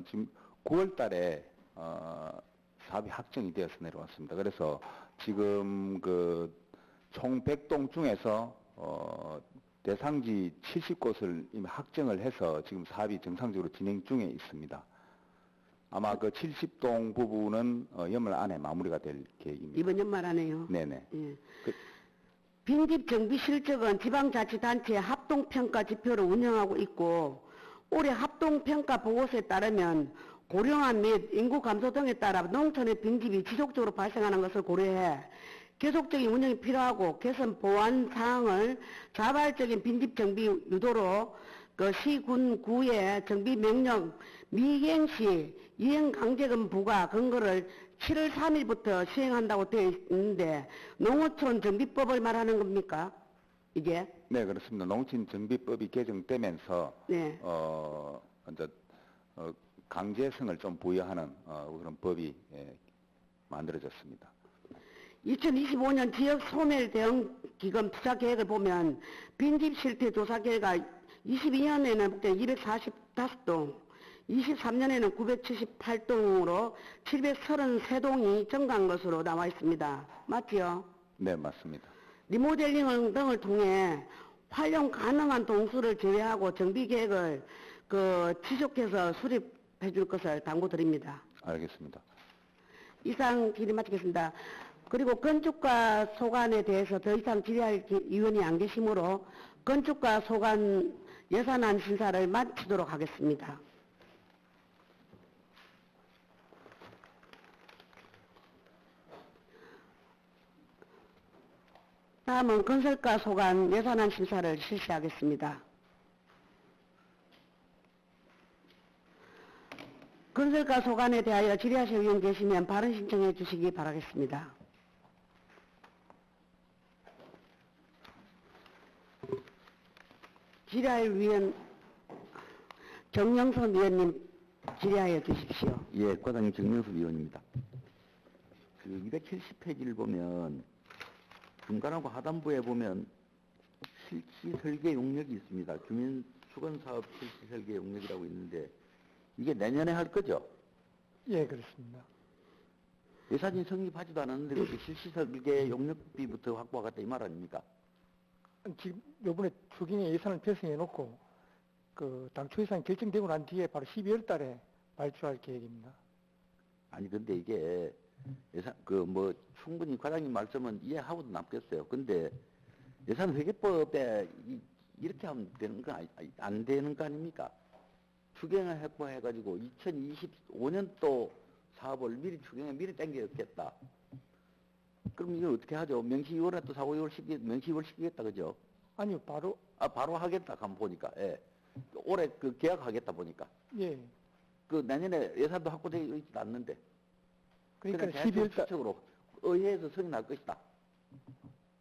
지금 9월 달에 사업이 확정이 되어서 내려왔습니다. 그래서 지금 그 총 100동 중에서 대상지 70곳을 이미 확정을 해서 지금 사업이 정상적으로 진행 중에 있습니다. 아마 그 70동 부분은 연말 안에 마무리가 될 계획입니다. 이번 연말 안에요. 네네. 예. 그- 빈집 정비 실적은 지방자치단체의 합동평가 지표를 운영하고 있고 올해 합동평가 보고서에 따르면 고령화 및 인구 감소 등에 따라 농촌의 빈집이 지속적으로 발생하는 것을 고려해 계속적인 운영이 필요하고 개선 보완 사항을 자발적인 빈집 정비 유도로 그 시군 구의 정비 명령 미이행 시 이행 강제금 부과 근거를 7월 3일부터 시행한다고 되어 있는데 농어촌 정비법을 말하는 겁니까? 이게? 네, 그렇습니다. 농촌 정비법이 개정되면서 네. 이제 강제성을 좀 부여하는 그런 법이 만들어졌습니다. 2025년 지역 소멸 대응 기금 투자 계획을 보면 빈집 실태 조사 결과 22년에는 245동, 23년에는 978동으로 733동이 증가한 것으로 나와 있습니다. 맞지요? 네, 맞습니다. 리모델링 등을 통해 활용 가능한 동수를 제외하고 정비 계획을 지속해서 수립해 줄 것을 당부드립니다. 알겠습니다. 이상 질의 마치겠습니다. 그리고 건축과 소관에 대해서 더 이상 질의할 위원이 안 계시므로 건축과 소관 예산안 심사를 마치도록 하겠습니다. 다음은 건설가 소관 예산안 심사를 실시하겠습니다. 건설가 소관에 대하여 질의하실 의원 계시면 발언 신청해 주시기 바라겠습니다. 질의할 의원 정영선 의원님 질의하여 주십시오. 예, 과장님 정명섭 의원입니다. 그 270페이지를 보면 중간하고 하단부에 보면 실시 설계 용역이 있습니다. 주민 수건 사업 실시 설계 용역이라고 있는데 이게 내년에 할 거죠? 예, 그렇습니다. 예산이 성립하지도 않았는데 그렇게 실시 설계 용역비부터 확보하겠다 이 말 아닙니까? 지금 요번에 추경에 예산을 편성해 놓고 그 당초 예산이 결정되고 난 뒤에 바로 12월 달에 발주할 계획입니다. 아니 근데 이게 예산 그 뭐 충분히 과장님 말씀은 이해하고도 남겠어요. 근데 예산 회계법에 이렇게 하면 되는 거 안 되는 거 아닙니까? 추경을 확보해가지고 2025년도 사업을 미리 추경에 미리 당겨겠다. 그럼 이걸 어떻게 하죠? 명시 2월에 또 4, 5, 6월 명시 2월 시키겠다 그죠? 아니요, 바로 바로 하겠다 가면 보니까 예. 올해 그 계약하겠다 보니까 예. 그 내년에 예산도 확보되어 있지도 않는데. 그러니까 그냥 12월 달 추측으로 의회에서 승인할 것이다.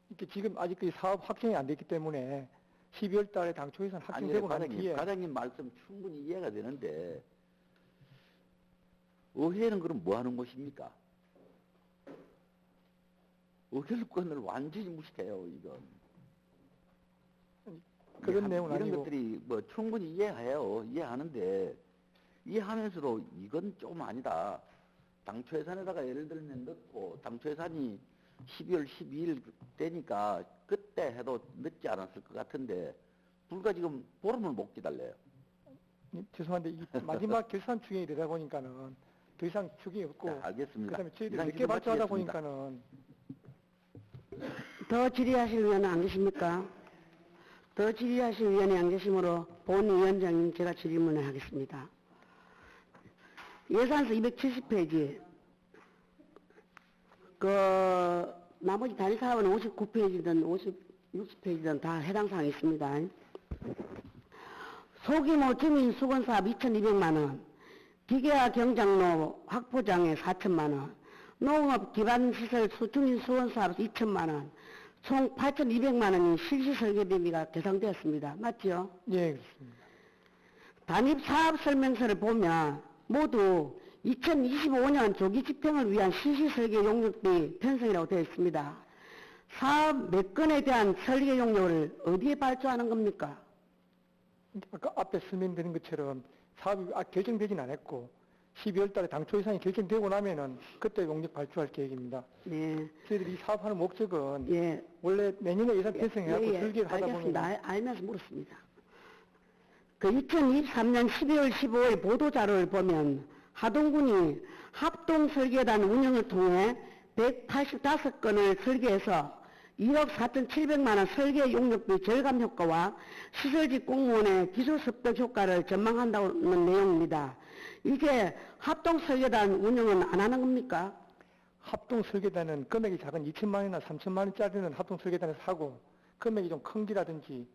이렇게 지금 아직 그 사업 확정이 안 됐기 때문에 12월 달에 당초 예산 확정되고 난 뒤에 과장님 말씀 충분히 이해가 되는데 의회는 그럼 뭐 하는 것입니까? 의결권을 완전히 무시해요, 이건. 그런 내용은 이런 아니고 것들이 뭐 충분히 이해해요. 이해하는데 이해하면서도 이건 좀 아니다. 당초 예산에다가 예를 들면 넣고 당초 예산이 12월 12일 되니까 그때 해도 늦지 않았을 것 같은데 불과 지금 보름을 못 기다려요. 죄송한데 이 마지막 결산 추경이 되다 보니까는 더 이상 추경이 없고 자, 알겠습니다. 그다음에 저희들이 이상 늦게 질의 발주하다 마치겠습니다. 보니까는 더 질의하실 의원은 안 계십니까? 더 질의하실 의원이 안 계시므로 본 위원장님 제가 질문을 하겠습니다. 예산서 270페이지 그 나머지 단위 사업은 59페이지든 60페이지든 다 해당 사항이 있습니다. 소규모 주민 수건 사업 2,200만 원, 기계화 경장로 확보장애 4천만 원, 농업 기반 시설 주민 수건 사업 2천만 원, 총 8,200만 원이 실시 설계비가 계상되었습니다. 맞죠? 예, 그렇습니다. 단입 사업 설명서를 보면 모두 2025년 조기 집행을 위한 실시 설계 용역비 편성이라고 되어 있습니다. 사업 몇 건에 대한 설계 용역을 어디에 발주하는 겁니까? 아까 앞에 설명드린 것처럼 사업이 결정되진 않았고 12월 달에 당초 예산이 결정되고 나면은 그때 용역 발주할 계획입니다. 네. 저희들이 이 사업하는 목적은 예. 원래 내년에 예산 편성해갖고 설계를 하다 알겠습니다. 보면 알면서 물었습니다. 그 2023년 12월 15일 보도자료를 보면 하동군이 합동설계단 운영을 통해 185건을 설계해서 1억 4,700만 원 설계 용역비 절감 효과와 시설직 공무원의 기술 습득 효과를 전망한다는 내용입니다. 이게 합동설계단 운영은 안 하는 겁니까? 합동설계단은 금액이 작은 2천만 원이나 3천만 원짜리는 합동설계단에서 하고 금액이 좀 큰 기라든지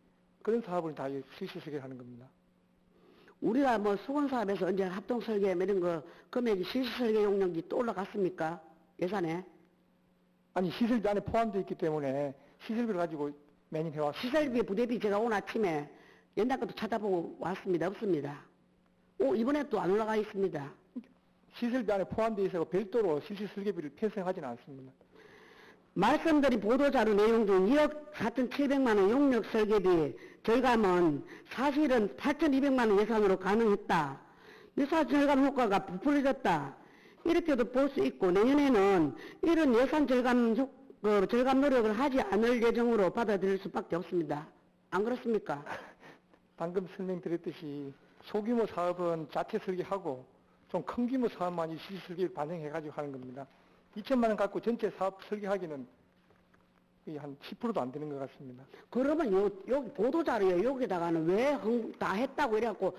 그런 사업을 다 실시 설계를 하는 겁니다. 우리가 뭐 수건사업에서 언제 합동설계 이런 거 금액이 실시설계 용역이 또 올라갔습니까? 예산에? 아니 시설비 안에 포함되어 있기 때문에 시설비를 가지고 매년 해왔습니다. 시설비 부대비 제가 오늘 아침에 옛날 것도 찾아보고 왔습니다. 없습니다. 이번에 또 안 올라가 있습니다. 시설비 안에 포함되어 있어서 별도로 실시 설계비를 편성하지는 않습니다. 말씀드린 보도자료 내용 중 1억 4,700만 원 용역 설계비 절감은 사실은 8,200만 원 예산으로 가능했다. 예산 절감 효과가 부풀려졌다. 이렇게도 볼 수 있고 내년에는 이런 예산 절감 노력을 하지 않을 예정으로 받아들일 수밖에 없습니다. 안 그렇습니까? 방금 설명드렸듯이 소규모 사업은 자체 설계하고 좀 큰 규모 사업만 실시 설계를 반영해가지고 하는 겁니다. 2천만 원 갖고 전체 사업 설계하기는 한 10%도 안 되는 것 같습니다. 그러면 여기 보도자료에 여기다가는 왜 다 했다고 이래갖고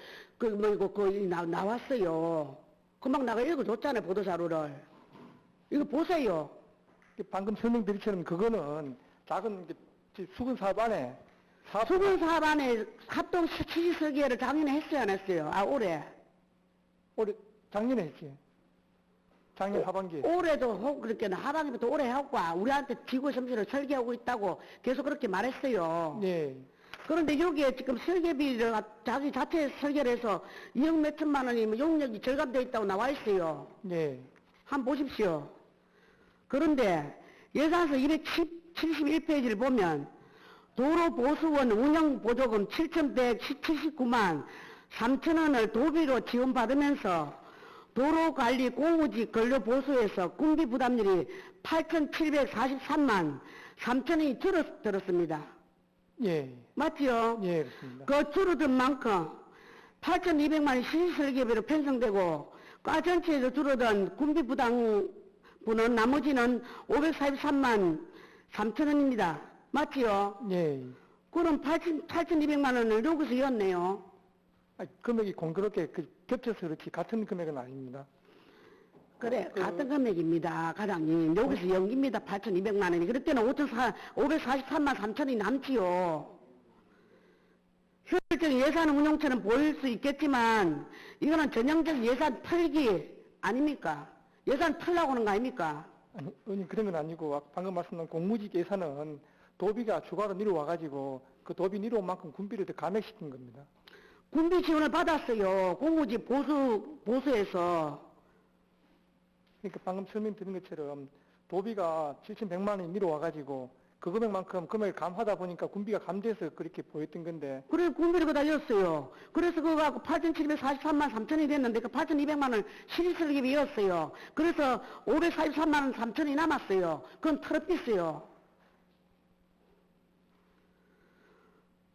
나왔어요. 금방 나가 읽어줬잖아요, 보도자료를. 이거 보세요. 방금 설명드린 것처럼 그거는 작은 수건 사업 안에 사업 수군 사업 안에 합동 취지 설계를 작년에 했어요, 안 했어요? 아, 올해. 올해 작년에 했지. 작년 하반기. 올해도 그렇게 하반기부터 올해 하고 우리한테 지구 점수를 설계하고 있다고 계속 그렇게 말했어요. 예. 그런데 여기에 지금 설계비를 자기 자체 설계를 해서 2억 몇 천만 원이 용역이 절감되어 있다고 나와 있어요. 예. 한번 보십시오. 그런데 예산서 271페이지를 보면 도로보수원 운영보조금 7,179만 3천원을 도비로 지원받으면서 도로관리 공무지 근로보수에서 군비 부담률이 8,743만 3천원이 줄어들었습니다. 예. 맞지요? 예, 그렇습니다. 그 줄어든 만큼 8,200만이 실설계비로 편성되고 과 전체에서 줄어든 군비 부담분은 나머지는 543만 3천원입니다. 맞지요? 예. 그럼 8,200만 원을 여기서 이었네요. 금액이 공교롭게 겹쳐서 그렇지 같은 금액은 아닙니다. 그래, 같은 금액입니다, 과장님. 여기서 연기입니다, 8,200만 원이. 그럴 때는 543만 3천원이 남지요. 효율적인 예산 운용처럼 보일 수 있겠지만, 이거는 전형적 예산 털기 아닙니까? 예산 털라고 하는 거 아닙니까? 아니, 의원님 그런 건 아니고 방금 말씀드린 공무직 예산은 도비가 추가로 내려와가지고 그 도비 내려온 만큼 군비를 더 감액시킨 겁니다. 군비 지원을 받았어요. 공무지 보수에서. 그러니까 방금 설명드린 것처럼 도비가 7,100만 원이 내려와가지고 그 금액만큼 금액을 감하다 보니까 군비가 감돼서 그렇게 보였던 건데. 그래, 군비를 그다 였어요. 그래서 그거 갖고 8,743만 3천이 됐는데 그 8,200만 원 실질설계비였어요. 그래서 543만 원 3천이 남았어요. 그건 털어pis어요.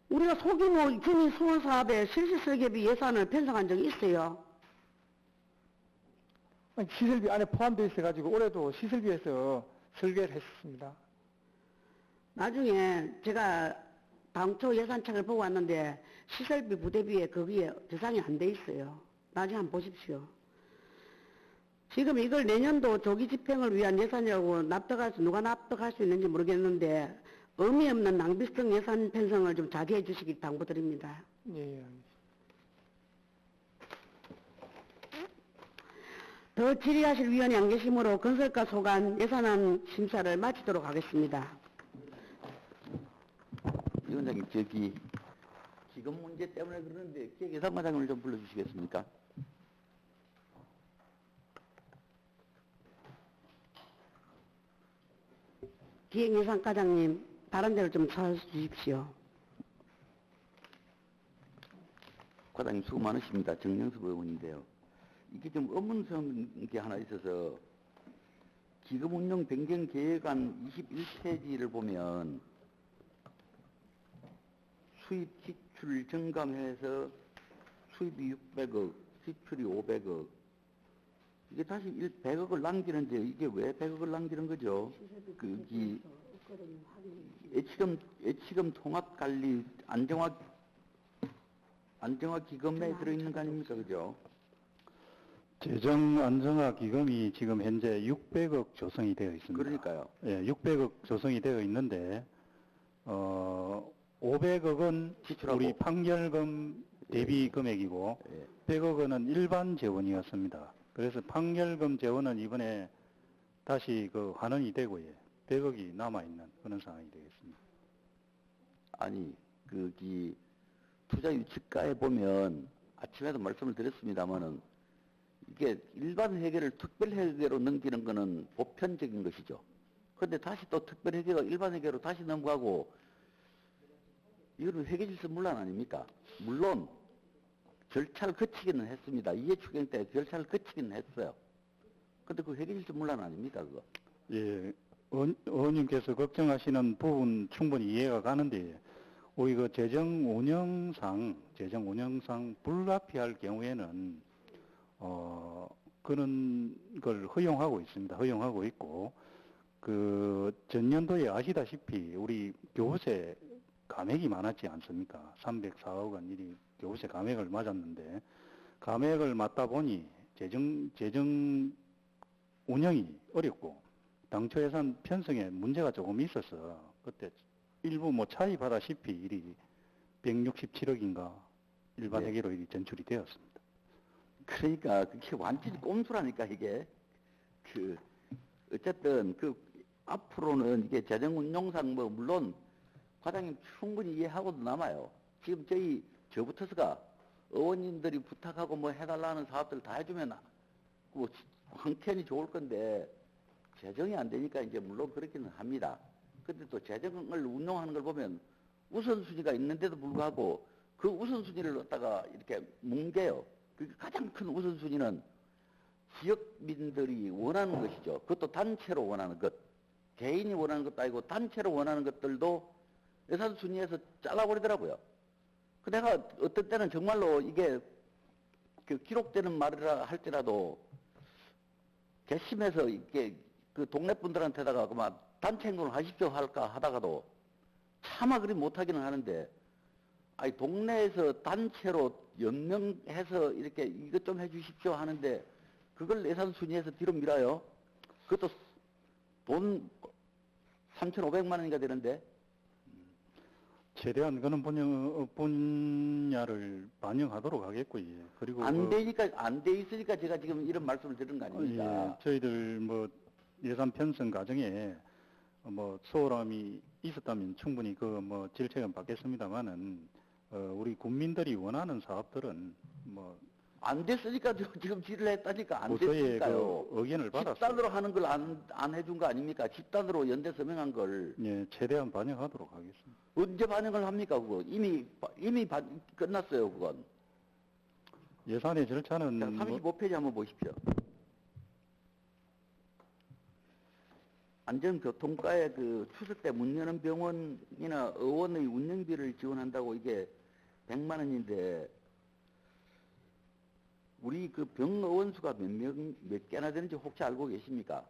우리가 소규모 주민 수원 사업에 실질설계비 예산을 편성한 적이 있어요. 아니, 시설비 안에 포함되어 있어가지고 올해도 시설비에서 설계를 했습니다. 나중에 제가 당초 예산책을 보고 왔는데 시설비 부대비에 거기에 저장이 안 돼 있어요. 나중에 한번 보십시오. 지금 이걸 내년도 조기 집행을 위한 예산이라고 누가 납득할 수 있는지 모르겠는데 의미 없는 낭비성 예산 편성을 좀 자제해 주시기 당부드립니다. 예, 예. 더 질의하실 위원이 안 계시므로 건설가 소관 예산안 심사를 마치도록 하겠습니다. 위원장님, 지금 문제 때문에 그러는데 기획예산과장을 좀 불러주시겠습니까? 기획예산과장님, 다른 데로 좀 찾아주십시오. 과장님 수고 많으십니다. 정영섭 의원인데요. 이게 좀 의문스러운 게 하나 있어서 기금운용 변경 계획안 21페이지를 보면 수입 지출 증감해서 수입이 600억, 지출이 500억. 이게 다시 100억을 남기는데 이게 왜 100억을 남기는 거죠? 예치금 통합관리 안정화 기금에 들어있는 거 아닙니까? 그죠? 재정안정화기금이 지금 현재 600억 조성이 되어 있습니다. 그러니까요. 예, 600억 조성이 되어 있는데 500억은 지출하고. 우리 판결금 대비 금액이고 예. 100억 원은 일반 재원이었습니다. 그래서 판결금 재원은 이번에 다시 환원이 되고 100억이 남아있는 그런 상황이 되겠습니다. 아니, 투자 유치가에 보면 아침에도 말씀을 드렸습니다만은 이게 일반 회계를 특별 회계로 넘기는 거는 보편적인 것이죠. 그런데 다시 또 특별 회계가 일반 회계로 다시 넘어가고 이거는 회계질서문란 아닙니까? 물론 절차를 거치기는 했습니다. 이해추경 때 절차를 거치기는 했어요. 근데 그 회계질서문란 아닙니까, 그거? 예, 의원님께서 걱정하시는 부분 충분히 이해가 가는데 우리 재정 운영상 불가피할 경우에는 그런 걸 허용하고 있습니다. 허용하고 있고 전년도에 아시다시피 우리 교부세 감액이 많았지 않습니까? 304억 원 일이 교부세 감액을 맞았는데 감액을 맞다 보니 재정 운영이 어렵고 당초 예산 편성에 문제가 조금 있어서 그때 일부 뭐 차입하다시피 일이 167억인가 일반 네. 회계로 일이 전출이 되었습니다. 그러니까 그게 완전히 꼼수라니까 이게. 어쨌든 앞으로는 이게 재정 운용상 뭐 물론 과장님 충분히 이해하고도 남아요. 지금 저부터서가 의원님들이 부탁하고 뭐 해달라는 사업들 다 해주면 뭐 황태현이 좋을 건데 재정이 안 되니까 이제 물론 그렇기는 합니다. 근데 또 재정을 운용하는 걸 보면 우선순위가 있는데도 불구하고 그 우선순위를 갖다가 이렇게 뭉개요. 그 가장 큰 우선순위는 지역민들이 원하는 것이죠. 그것도 단체로 원하는 것. 개인이 원하는 것도 아니고 단체로 원하는 것들도 예산 순위에서 잘라버리더라고요. 내가 어떤 때는 정말로 이게 기록되는 말이라 할지라도 괘씸해서 이게 그 동네 분들한테다가 그만 단체 행동을 하십시오 할까 하다가도 차마 그리 못하기는 하는데 아니 동네에서 단체로 연명해서 이렇게 이것 좀 해주십시오 하는데 그걸 예산 순위에서 뒤로 밀어요. 그것도 돈 3,500만 원인가 되는데. 최대한 그는 분야를 반영하도록 하겠고요. 그리고 안 돼 있으니까 제가 지금 이런 말씀을 드리는 거 아닙니까? 예, 저희들 뭐 예산 편성 과정에 뭐 소홀함이 있었다면 충분히 뭐 질책은 받겠습니다만은 우리 국민들이 원하는 사업들은 뭐 안 됐으니까 지금 질의를 했다니까. 안 부서의 됐으니까요. 그 의견을 받았어요. 집단으로 하는 걸 안 해준 거 아닙니까? 집단으로 연대 서명한 걸. 예, 최대한 반영하도록 하겠습니다. 언제 반영을 합니까, 그거? 이미 끝났어요, 그건. 예산의 절차는 자, 35페이지 한번 보십시오. 안전교통과에 추석 때 문 여는 병원이나 의원의 운영비를 지원한다고 이게 100만 원인데, 우리 병의원 수가 몇 개나 되는지 혹시 알고 계십니까?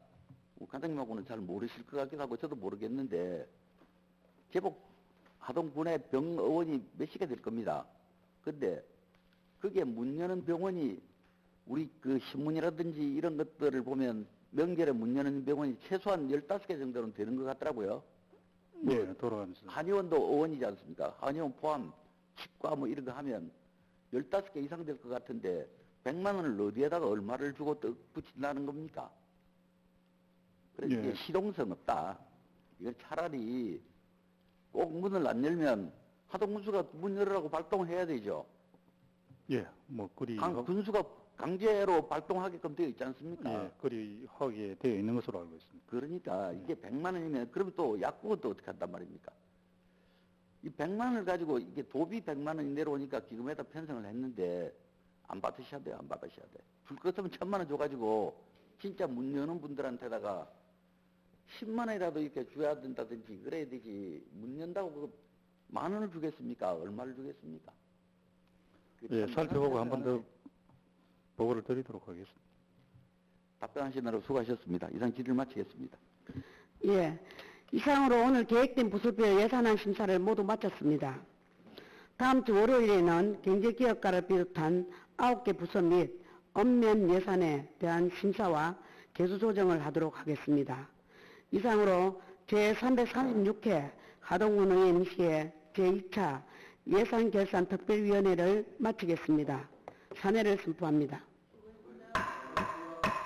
관장님하고는 잘 모르실 것 같기도 하고 저도 모르겠는데, 제법 하동군에 병의원이 몇시가 될 겁니다. 근데 그게 문 여는 병원이 우리 신문이라든지 이런 것들을 보면 명절에 문 여는 병원이 최소한 15개 정도는 되는 것 같더라고요. 예, 돌아가면서. 한의원도 의원이지 않습니까? 한의원 포함 치과 뭐 이런 거 하면 15개 이상 될 것 같은데 100만 원을 어디에다가 얼마를 주고 붙인다는 겁니까? 그래서 이게 예. 실용성 없다. 이건 차라리 꼭 문을 안 열면 하동군수가 문 열으라고 발동해야 되죠. 예, 뭐 그리 군수가 강제로 발동하게끔 되어 있지 않습니까? 예, 그리 하게 되어 있는 것으로 알고 있습니다. 그러니까 이게 100만 원이면 그러면 또 약국은 또 어떻게 한단 말입니까? 이 100만 원을 가지고 이게 도비 100만 원이 내려오니까 기금에다 편성을 했는데 안 받으셔야 돼요. 안 받으셔야 돼. 줄 것 같으면 1,000만 원 줘가지고 진짜 문 여는 분들한테다가 10만 원이라도 이렇게 줘야 된다든지 그래야 되지. 문 연다고 10,000원을 주겠습니까? 얼마를 주겠습니까? 예, 살펴보고 한 번 더 보고를 드리도록 하겠습니다. 답변하시느라 수고하셨습니다. 이상 질의를 마치겠습니다. 예. 이상으로 오늘 계획된 부수별 예산안 심사를 모두 마쳤습니다. 다음 주 월요일에는 경제기업가를 비롯한 9개 부서 및 엄면 예산에 대한 심사와 개수 조정을 하도록 하겠습니다. 이상으로 제336회 하동군의회임시의 제2차 예산결산특별위원회를 마치겠습니다. 사내를 선포합니다.